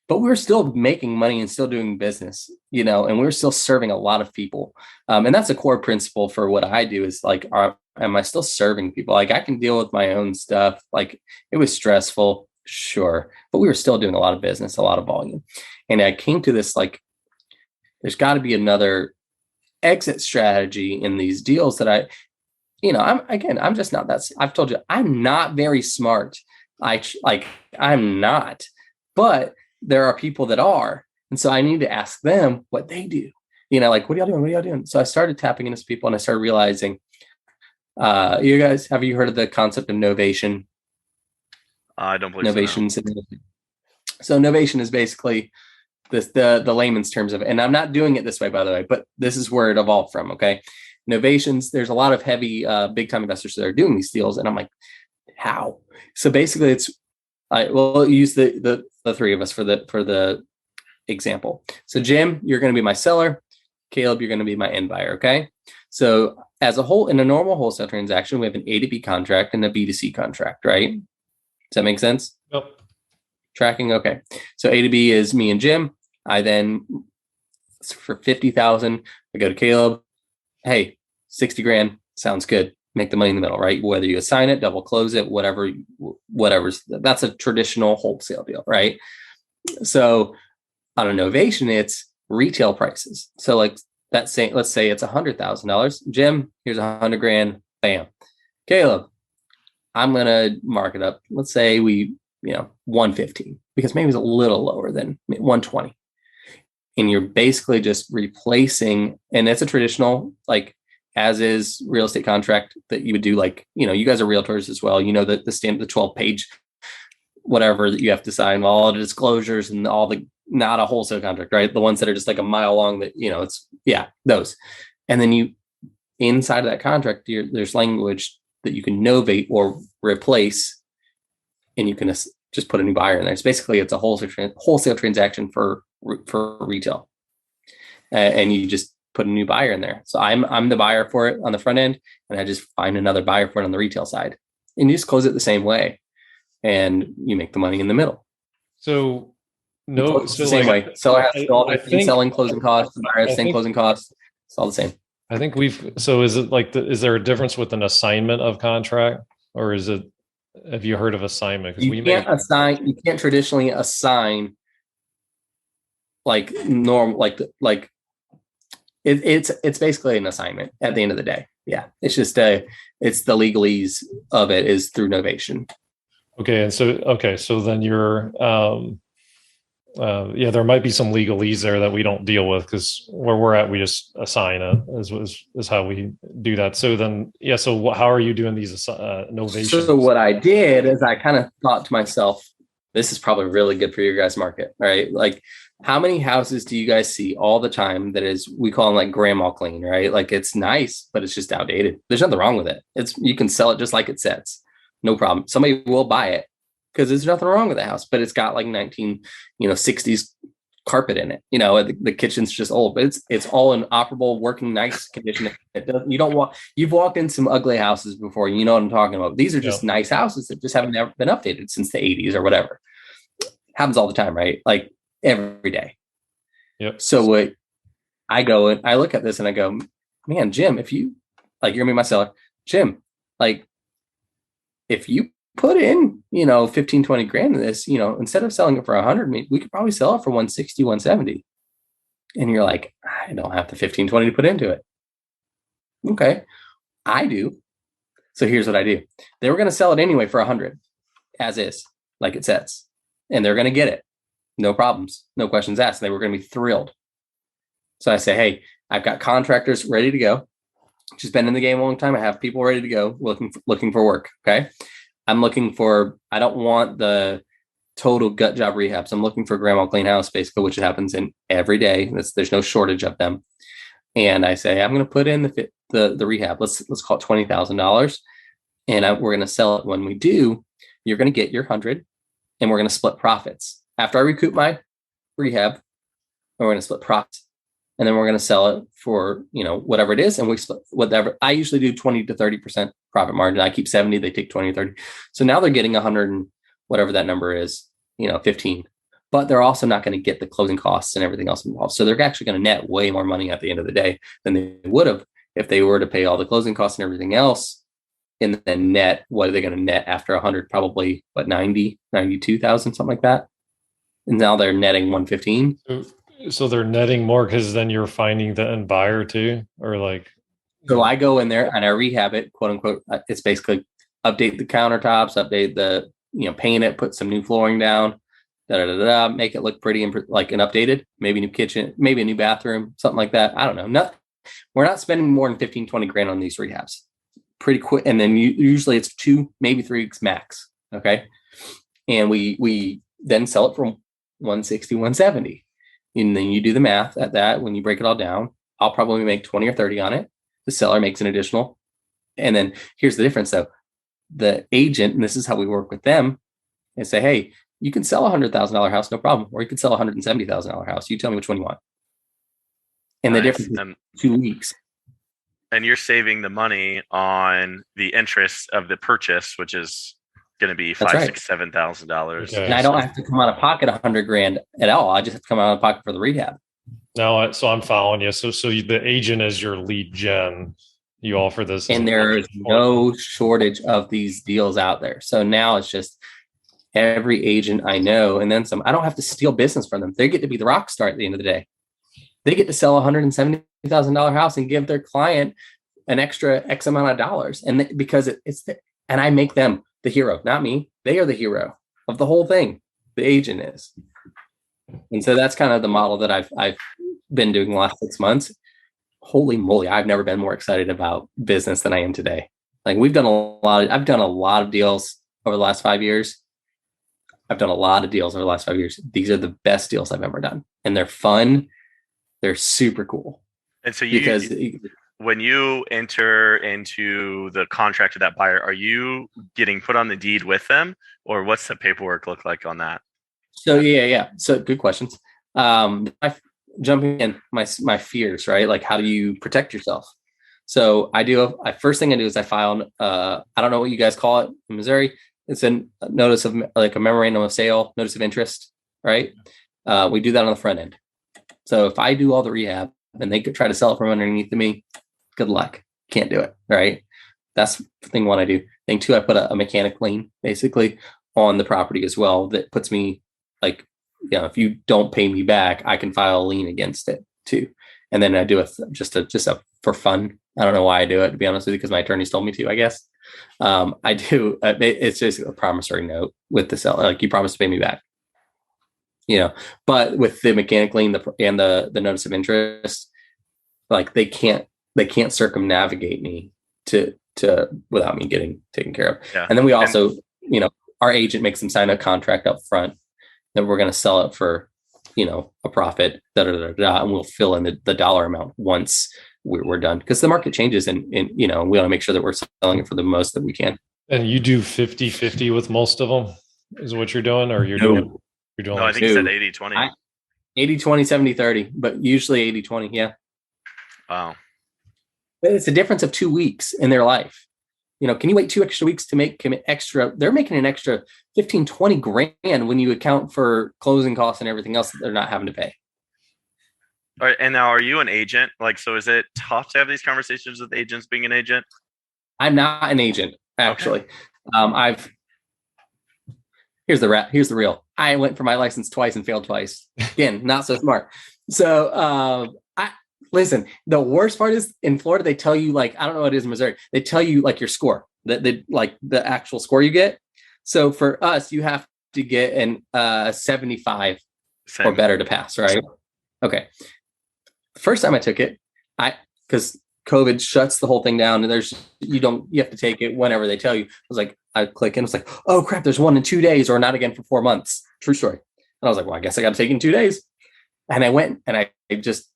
But we're still making money and still doing business, you know, and we're still serving a lot of people. And that's a core principle for what I do is like, am I still serving people? Like I can deal with my own stuff. Like it was stressful, sure, but we were still doing a lot of business, a lot of volume. And I came to this, like, there's got to be another exit strategy in these deals that I'm just not that, I've told you, I'm not very smart. I'm not, but there are people that are. And so I need to ask them what they do, you know, like, what are y'all doing? What are y'all doing? So I started tapping into people and I started realizing, you guys, have you heard of the concept of novation? I don't believe novation. So novation is basically the layman's terms of it. And I'm not doing it this way, by the way, but this is where it evolved from. Okay. Novations, there's a lot of heavy, big time investors that are doing these deals. And I'm like, how? So basically we'll use the three of us for the example. So Jim, you're going to be my seller. Caleb, you're going to be my end buyer. Okay. So as a whole, in a normal wholesale transaction, we have an A to B contract and a B to C contract, right? Does that make sense? Yep. Tracking. Okay. So A to B is me and Jim. I then, for 50,000, I go to Caleb. Hey, 60 grand. Sounds good. Make the money in the middle, right? Whether you assign it, double close it, whatever's, that's a traditional wholesale deal, right? So on a novation, it's retail prices. So like let's say it's $100,000. Jim, here's 100 grand. Bam. Caleb, I'm going to mark it up. Let's say 115, because maybe it's a little lower than 120. And you're basically just replacing, and it's a traditional, like, as is real estate contract that you would do, like, you know, you guys are realtors as well. You know, the 12-page, whatever that you have to sign, all the disclosures and all the, not a wholesale contract, right? The ones that are just like a mile long that, you know, those. And then inside of that contract, there's language that you can novate or replace, and you can just put a new buyer in there. It's basically, it's a wholesale transaction for retail, and you just put a new buyer in there. So I'm the buyer for it on the front end, and I just find another buyer for it on the retail side, and you just close it the same way, and you make the money in the middle. So the same way. Seller has to do all the selling closing costs, the buyer has the same closing costs. It's all the same. I think is it like is there a difference with an assignment of contract, or is it? Have you heard of assignment? You can't traditionally assign like norm, like it's basically an assignment at the end of the day. Yeah. It's just it's the legalese of it is through novation. Okay. And so then you're, there might be some legalese there that we don't deal with, because where we're at, we just assign it is how we do that. So then, how are you doing these novations? So what I did is I kind of thought to myself, this is probably really good for your guys' market, right? Like, how many houses do you guys see all the time that is, we call them like grandma clean, right? Like, it's nice, but it's just outdated. There's nothing wrong with it. You can sell it just like it sits. No problem. Somebody will buy it because there's nothing wrong with the house, but it's got like 60s carpet in it. You know, the kitchen's just old, but it's all in operable, working, nice condition. You've walked in some ugly houses before. You know what I'm talking about. These are just nice houses that just haven't been updated since the 80s or whatever. Happens all the time, right? Like, every day. Yep. So what I go and I look at this and I go, man, Jim, if you like, you're gonna be my seller, Jim, like if you put in, 15, 20 grand in this, instead of selling it for 100, we could probably sell it for 160, 170. And you're like, I don't have the 15, 20 to put into it. Okay, I do. So here's what I do. They were going to sell it anyway for 100 as is, like it says, and they're going to get it. No problems, no questions asked. They were going to be thrilled. So I say, hey, I've got contractors ready to go. She's been in the game a long time. I have people ready to go looking for work. Okay. I don't want the total gut job rehabs. I'm looking for grandma clean house, basically, which happens in every day. There's no shortage of them. And I say, I'm going to put in the rehab. Let's call it $20,000. And we're going to sell it. When we do, you're going to get your 100 and we're going to split profits. After I recoup my rehab, we're going to split profits. And then we're going to sell it for, whatever it is. And we split whatever. I usually do 20 to 30% profit margin. I keep 70, they take 20 or 30. So now they're getting 100 and whatever that number is, 15. But they're also not going to get the closing costs and everything else involved. So they're actually going to net way more money at the end of the day than they would have if they were to pay all the closing costs and everything else. And then net, what are they going to net after 100? Probably 90, 92,000, something like that. And now they're netting 115. So they're netting more because then you're finding the end buyer too, or like. So I go in there and I rehab it, quote unquote. It's basically update the countertops, update the, paint it, put some new flooring down, make it look pretty and like an updated, maybe new kitchen, maybe a new bathroom, something like that. I don't know. We're not spending more than 15, 20 grand on these rehabs. Pretty quick. And then usually it's 2, maybe 3 weeks max. Okay. And we then sell it for 160, 170. And then you do the math at that. When you break it all down, I'll probably make 20 or 30 on it. The seller makes an additional. And then here's the difference though. The agent, and this is how we work with them, and say, hey, you can sell $100,000 house, no problem. Or you can sell $170,000 house. You tell me which one you want. And nice. The difference is 2 weeks. And you're saving the money on the interest of the purchase, which is going to be $5,000, $6,000, $7,000. Okay. And I don't have to come out of pocket 100 grand at all. I just have to come out of pocket for the rehab. No, so I'm following you. So the agent is your lead gen. You offer this, and there's no shortage of these deals out there. So now it's just every agent I know, and then some. I don't have to steal business from them. They get to be the rock star at the end of the day. They get to sell $170,000 house and give their client an extra X amount of dollars, and because and I make them the hero, not me. They are the hero of the whole thing. The agent is, and so that's kind of the model that I've been doing the last 6 months. Holy moly, I've never been more excited about business than I am today. Like I've done a lot of deals over the last 5 years. These are the best deals I've ever done. And they're fun. They're super cool. And so when you enter into the contract of that buyer, are you getting put on the deed with them, or what's the paperwork look like on that? So yeah. So good questions. Jumping in my fears, right? Like how do you protect yourself? So first thing I do is I file, I don't know what you guys call it in Missouri. It's a notice of like a memorandum of sale, notice of interest, right? We do that on the front end. So if I do all the rehab and they could try to sell it from underneath of me, good luck. Can't do it, right? That's thing one I do. Thing two, I put a mechanic lien basically on the property as well. That puts me like, if you don't pay me back, I can file a lien against it too. And then I do just for fun. I don't know why I do it, to be honest with you, because my attorneys told me to, I guess. I do. It's just a promissory note with the seller. Like you promise to pay me back, but with the mechanic lien and the notice of interest, like they can't circumnavigate me to without me getting taken care of. Yeah. And then we also, our agent makes them sign a contract up front that we're going to sell it for, a profit, and we'll fill in the dollar amount once we're done, because the market changes and we want to make sure that we're selling it for the most that we can. And you do 50-50 with most of them is what you're doing, or you're doing no, I think you said 80-20. 80-20, 70-30, but usually 80-20. Yeah. Wow. But it's a difference of 2 weeks in their life. can you wait 2 extra weeks to make extra? They're making an extra 15, 20 grand when you account for closing costs and everything else that they're not having to pay. All right. And now, are you an agent? Like, so is it tough to have these conversations with agents being an agent? I'm not an agent, actually. Okay. Here's the real. I went for my license twice and failed twice. Again, not so smart. So listen, the worst part is in Florida, they tell you, like, I don't know what it is in Missouri. They tell you like your score, like the actual score you get. So for us, you have to get an 75 or better to pass, right? Okay. First time I took it, because COVID shuts the whole thing down, and you have to take it whenever they tell you. I click and it's like, oh crap, there's one in 2 days or not again for 4 months. True story. And I was like, well, I guess I got to take it in 2 days. And I went and I just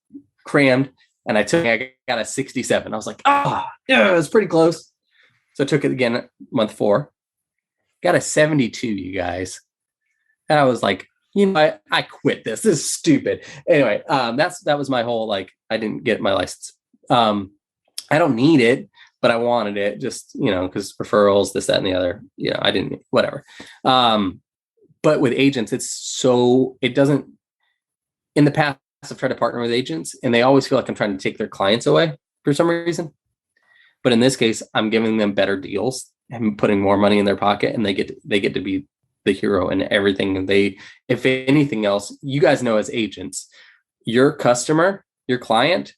crammed and I got a 67. I was like, yeah, it was pretty close. So I took it again month 4, got a 72, you guys. And I was like, I quit this. This is stupid. Anyway, that was my whole, like, I didn't get my license. I don't need it, but I wanted it just, because referrals, this, that, and the other, I didn't, whatever. But with agents, it doesn't, in the past, I've tried to partner with agents and they always feel like I'm trying to take their clients away for some reason. But in this case, I'm giving them better deals and putting more money in their pocket, and they get to be the hero and everything. If anything else, you guys know as agents, your customer, your client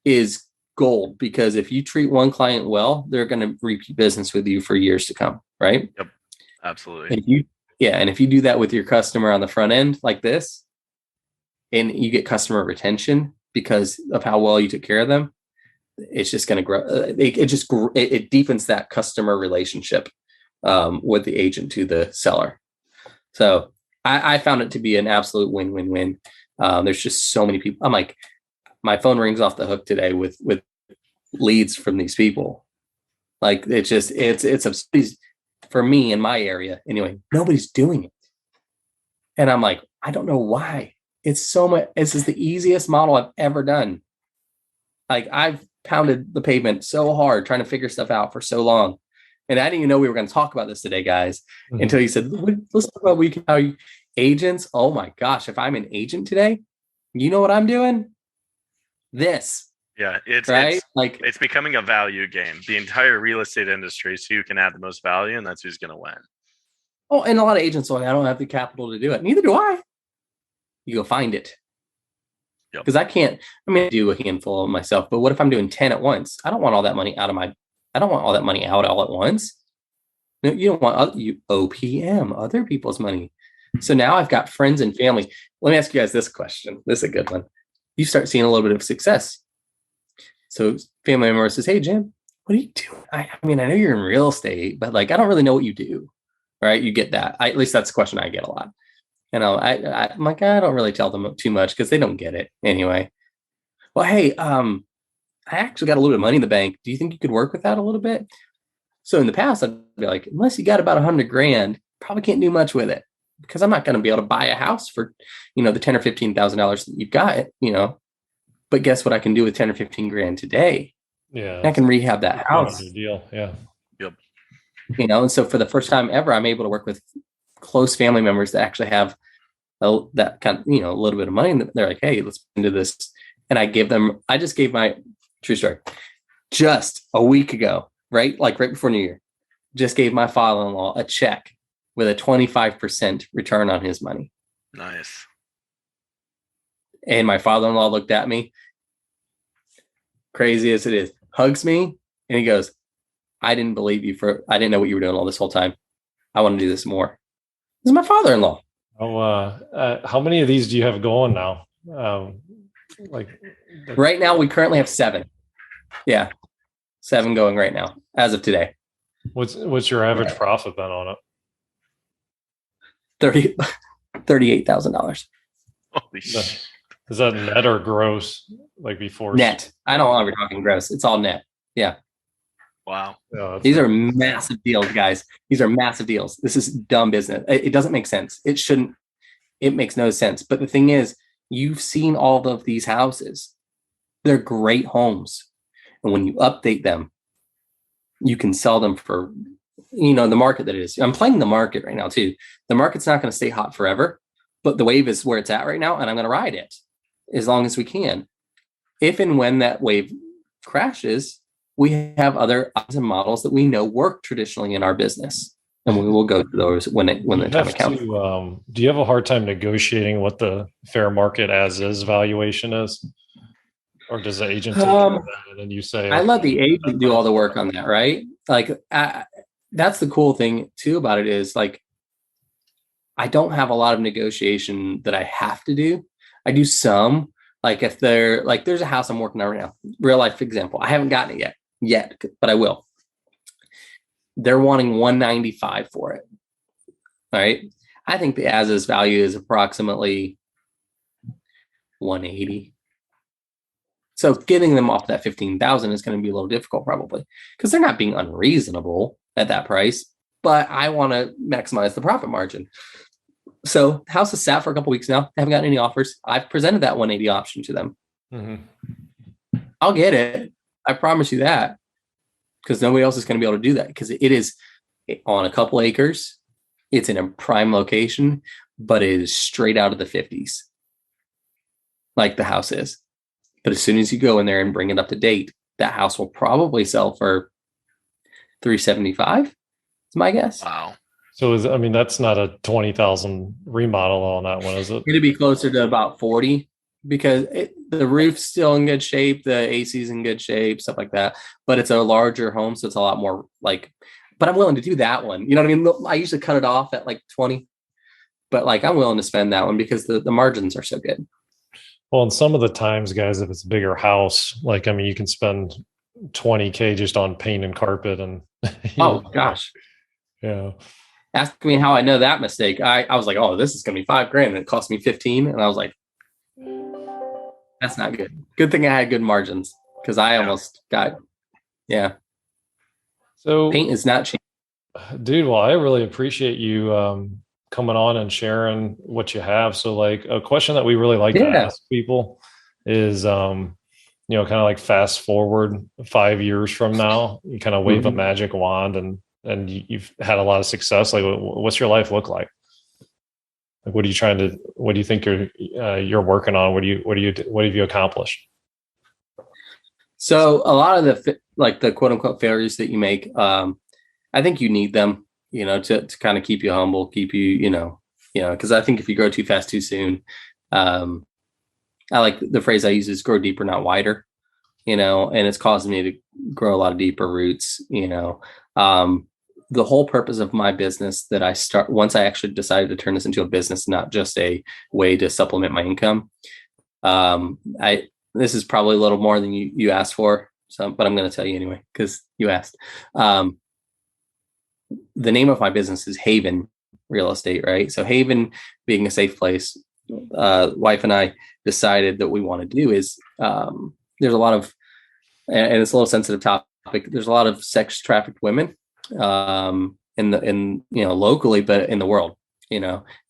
is gold, because if you treat one client well, they're going to repeat business with you for years to come, right? Yep, absolutely. And if you do that with your customer on the front end like this, and you get customer retention because of how well you took care of them, it's just going to grow. It deepens that customer relationship with the agent to the seller. So I found it to be an absolute win-win-win. There's just so many people. I'm like, my phone rings off the hook today with leads from these people. Like, it's for me in my area anyway. Nobody's doing it, and I'm like, I don't know why. It's so much. This is the easiest model I've ever done. Like, I've pounded the pavement so hard trying to figure stuff out for so long, and I didn't even know we were going to talk about this today, guys, until you said, let's talk about how agents. Oh my gosh, if I'm an agent today, you know what I'm doing? This. Yeah, it's becoming a value game. The entire real estate industry is who can add the most value, and that's who's going to win. Oh, and a lot of agents are like, I don't have the capital to do it. Neither do I. You go find it. Because I can't. I do a handful of myself, but what if I'm doing 10 at once? I don't want all that money out all at once. No, you don't want OPM, other people's money. So now I've got friends and family. Let me ask you guys this question. This is a good one. You start seeing a little bit of success. So family member says, hey, Jim, what are you doing? I know you're in real estate, but like, I don't really know what you do. Right? You get that. At least that's the question I get a lot. I'm like, I don't really tell them too much because they don't get it anyway. Well, hey, I actually got a little bit of money in the bank. Do you think you could work with that a little bit? So in the past, I'd be like, unless you got about $100,000, probably can't do much with it, because I'm not going to be able to buy a house for, the $10,000 or $15,000 that you've got, But guess what I can do with 10 or 15 grand today? Yeah, I can rehab that house. Deal. Yeah. Yep. And so for the first time ever, I'm able to work with close family members that actually have that kind of, a little bit of money. And they're like, hey, let's into this. And I just gave my true story just a week ago, right? Like right before New Year, just gave my father-in-law a check with a 25% return on his money. Nice. And my father-in-law looked at me, crazy as it is, hugs me, and he goes, I didn't believe you I didn't know what you were doing all this whole time. I want to do this more. This is my father-in-law. Oh, how many of these do you have going now? Right now, we currently have 7. Yeah, 7 going right now as of today. What's your average profit then on it? $38,000. Holy shit. Is that net or gross? Like before net? I don't want to be talking gross. It's all net. Yeah. Wow. These are massive deals, guys. These are massive deals. This is dumb business. It doesn't make sense. It shouldn't. It makes no sense. But the thing is, you've seen all of these houses. They're great homes. And when you update them, you can sell them for, the market that it is. I'm playing the market right now too. The market's not going to stay hot forever, but the wave is where it's at right now, and I'm going to ride it as long as we can. If and when that wave crashes, we have other odds and models that we know work traditionally in our business, and we will go to those when the time comes. Do you have a hard time negotiating what the fair market as is valuation is, or does the agent take care of that and then you say? I let the agent do all the work on that, right? Like that's the cool thing too about it is like I don't have a lot of negotiation that I have to do. I do some. Like if there's a house I'm working on right now, real life example. I haven't gotten it yet, but I will. They're wanting 195 for it. All right. I think the as is value is approximately 180. So getting them off that 15,000 is going to be a little difficult probably because they're not being unreasonable at that price, but I want to maximize the profit margin. So house has sat for a couple weeks now. They haven't gotten any offers. I've presented that 180 option to them. Mm-hmm. I'll get it. I promise you that, because nobody else is going to be able to do that, because it is on a couple acres. It's in a prime location, but it is straight out of the 50s, like the house is. But as soon as you go in there and bring it up to date, that house will probably sell for $375. Is my guess. Wow. So that's not a 20,000 remodel on that one, is it? It'd be closer to about 40 because the roof's still in good shape, the AC's in good shape, stuff like that. But it's a larger home, so it's a lot more like. But I'm willing to do that one. You know what I mean? I usually cut it off at like 20, but like I'm willing to spend that one because the margins are so good. Well, and some of the times, guys, if it's a bigger house, you can spend $20K just on paint and carpet, and gosh, yeah. Ask me how I know that mistake. I was like, oh, this is gonna be $5,000, and it cost me 15, and I was like, that's not good. Good thing I had good margins because I almost got, yeah. So paint is not cheap, dude. Well, I really appreciate you coming on and sharing what you have. So, like, a question that we really like to ask people is, kind of like fast forward 5 years from now, you kind of wave a magic wand and you've had a lot of success. Like, what's your life look like? Like, what do you think you're working on? What have you accomplished? So a lot of the quote unquote failures that you make, I think you need them, to kind of keep you humble, keep you, because I think if you grow too fast too soon, I like the phrase I use is grow deeper, not wider, and it's caused me to grow a lot of deeper roots, the whole purpose of my business that I start once I actually decided to turn this into a business, not just a way to supplement my income. This is probably a little more than you asked for, but I'm going to tell you anyway, because you asked. The name of my business is Haven Real Estate, right? So Haven being a safe place, wife and I decided that we want to do is, there's a lot of, and it's a little sensitive topic. There's a lot of sex trafficked women, locally, but in the world,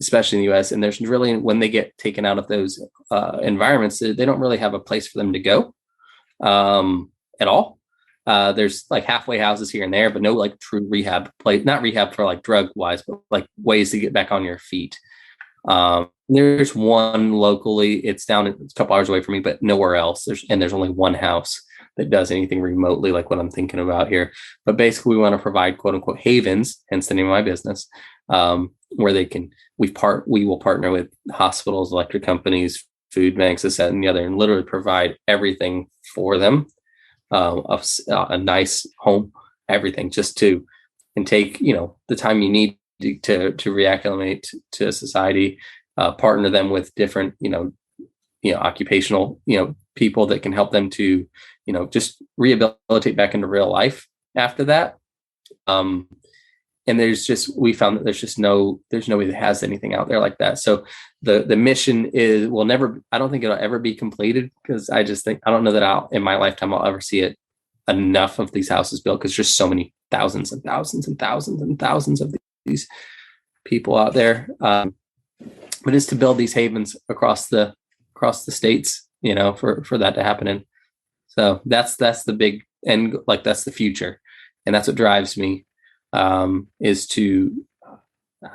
especially in the US. And there's really, when they get taken out of those environments, they don't really have a place for them to go at all. There's like halfway houses here and there, but no like true rehab place, not rehab for like drug wise, but like ways to get back on your feet. There's one locally, it's a couple hours away from me, but nowhere else. There's only one house that does anything remotely like what I'm thinking about here. But basically we want to provide quote unquote havens, hence the name of my business, where we will partner with hospitals, electric companies, food banks, this, that, and the other, and literally provide everything for them, a nice home, everything, and take, the time you need to reacclimate to society, partner them with different, occupational, people that can help them to, just rehabilitate back into real life after that. And we found that there's nobody that has anything out there like that. So the mission I don't think it'll ever be completed, because I don't know that in my lifetime I'll ever see it enough of these houses built, because there's so many thousands and thousands and thousands and thousands of these people out there. But it's to build these havens across the states, for that to happen. And so that's the big end, like that's the future, And that's what drives me, is to,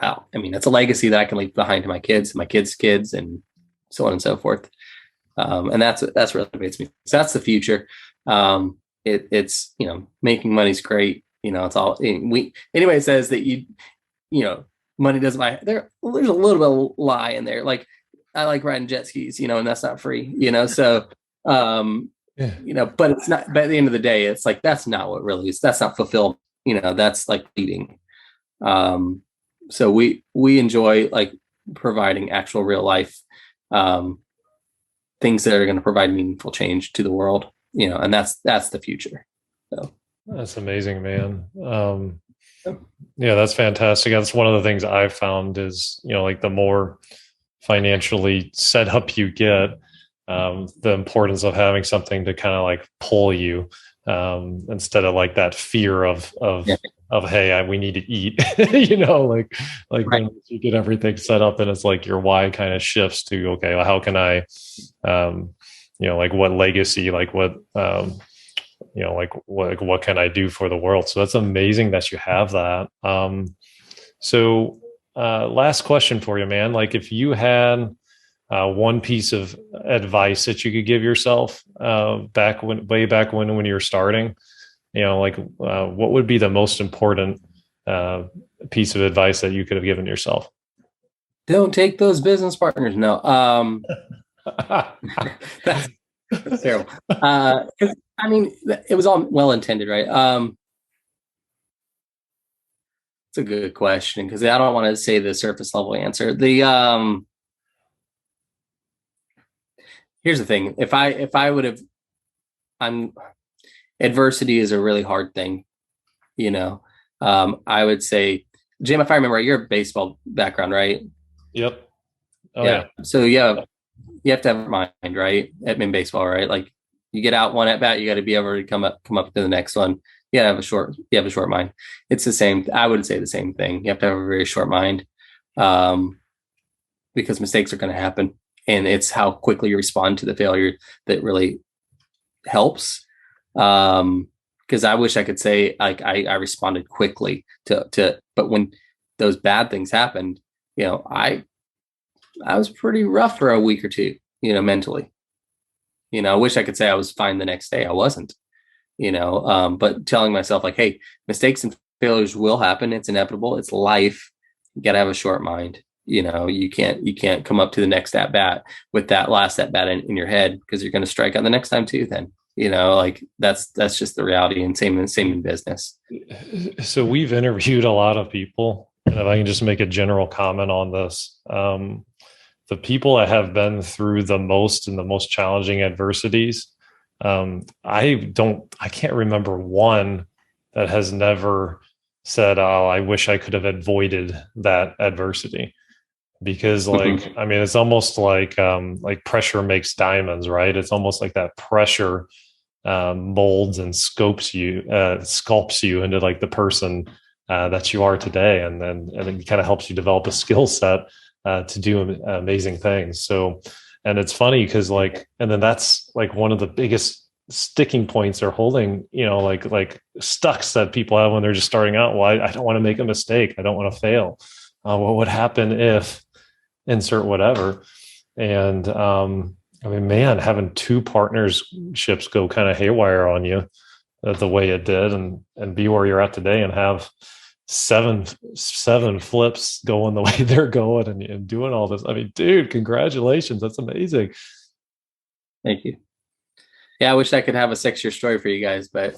I mean, it's a legacy that I can leave behind to my kids' kids, and so on and so forth. And that's what motivates me. So that's the future. It's, making money's great. It's all, anybody says that money doesn't buy, there's a little bit of lie in there. Like, I like riding jet skis, and that's not free, so, but it's not, but at the end of the day, it's like, that's not what really is. That's not fulfilled. That's like eating. So we enjoy like providing actual real life, things that are going to provide meaningful change to the world, and that's the future. So that's amazing, man. Yeah, that's fantastic. That's one of the things I've found is, like the more financially set up you get, the importance of having something to kind of like pull you, instead of like that fear of hey, we need to eat, like right. When you get everything set up, and it's like your why kind of shifts to, okay, well, how can I, like what legacy, like what, what can I do for the world? So that's amazing that you have that. So last question for you, man. Like, if you had one piece of advice that you could give yourself way back when you were starting, what would be the most important piece of advice that you could have given yourself? Don't take those business partners. No. That's terrible. I mean, it was all well intended, right? It's a good question, because I don't want to say the surface level answer. Here's the thing. If I would have, adversity is a really hard thing, I would say, Jim, if I remember right, you're a baseball background, right? Yep. Oh yeah. So yeah, you have to have a mind, right? In baseball, right? Like, you get out one at bat, you got to be able to come up to the next one. You have a short mind. It's the same. I would say the same thing. You have to have a very short mind, because mistakes are going to happen, and it's how quickly you respond to the failure that really helps. Because I wish I could say like I responded quickly to, but when those bad things happened, I was pretty rough for a week or two, mentally. I wish I could say I was fine the next day. I wasn't, but telling myself like, hey, mistakes and failures will happen. It's inevitable. It's life. You got to have a short mind. You can't come up to the next at bat with that last at bat in your head, because you're going to strike out the next time too. Then, like that's just the reality, and same in business. So we've interviewed a lot of people, and if I can just make a general comment on this, the people that have been through the most and the most challenging adversities, I can't remember one that has never said, "Oh, I wish I could have avoided that adversity." Because I mean, it's almost like pressure makes diamonds, right? It's almost like that pressure molds and sculpts you into like the person that you are today. And then it kind of helps you develop a skill set to do amazing things. So, and it's funny because and then that's like one of the biggest sticking points or holding, like stucks that people have when they're just starting out. Well, I don't want to make a mistake. I don't want to fail. What would happen if insert whatever? And I mean, man, having two partnerships go kind of haywire on you the way it did, and be where you're at today and have seven flips going the way they're going and doing all this. I mean, dude, congratulations. That's amazing. Thank you. Yeah, I wish I could have a 6-year story for you guys, but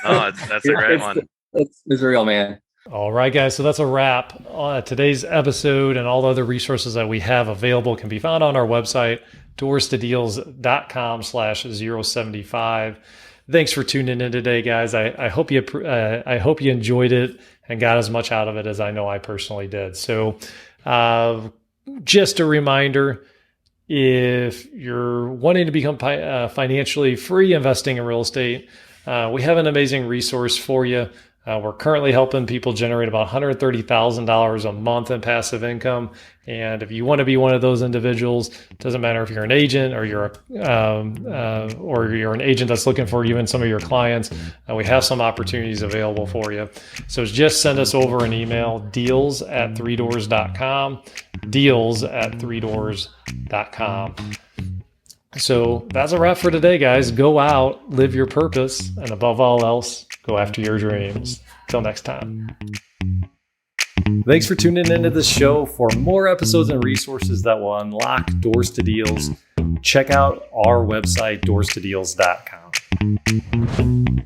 that's a great one. It's real, man. All right, guys. So that's a wrap on today's episode, and all the other resources that we have available can be found on our website, doorstodeals.com/075. Thanks for tuning in today, guys. I hope you enjoyed it and got as much out of it as I know I personally did. So just a reminder, if you're wanting to become financially free investing in real estate, we have an amazing resource for you. We're currently helping people generate about $130,000 a month in passive income. And if you want to be one of those individuals, it doesn't matter if you're an agent or you're an agent that's looking for even some of your clients, we have some opportunities available for you. So just send us over an email, deals@3doors.com, deals@3doors.com. So that's a wrap for today, guys. Go out, live your purpose, and above all else, go after your dreams. Till next time. Thanks for tuning into this show. For more episodes and resources that will unlock doors to deals, check out our website, doorstodeals.com.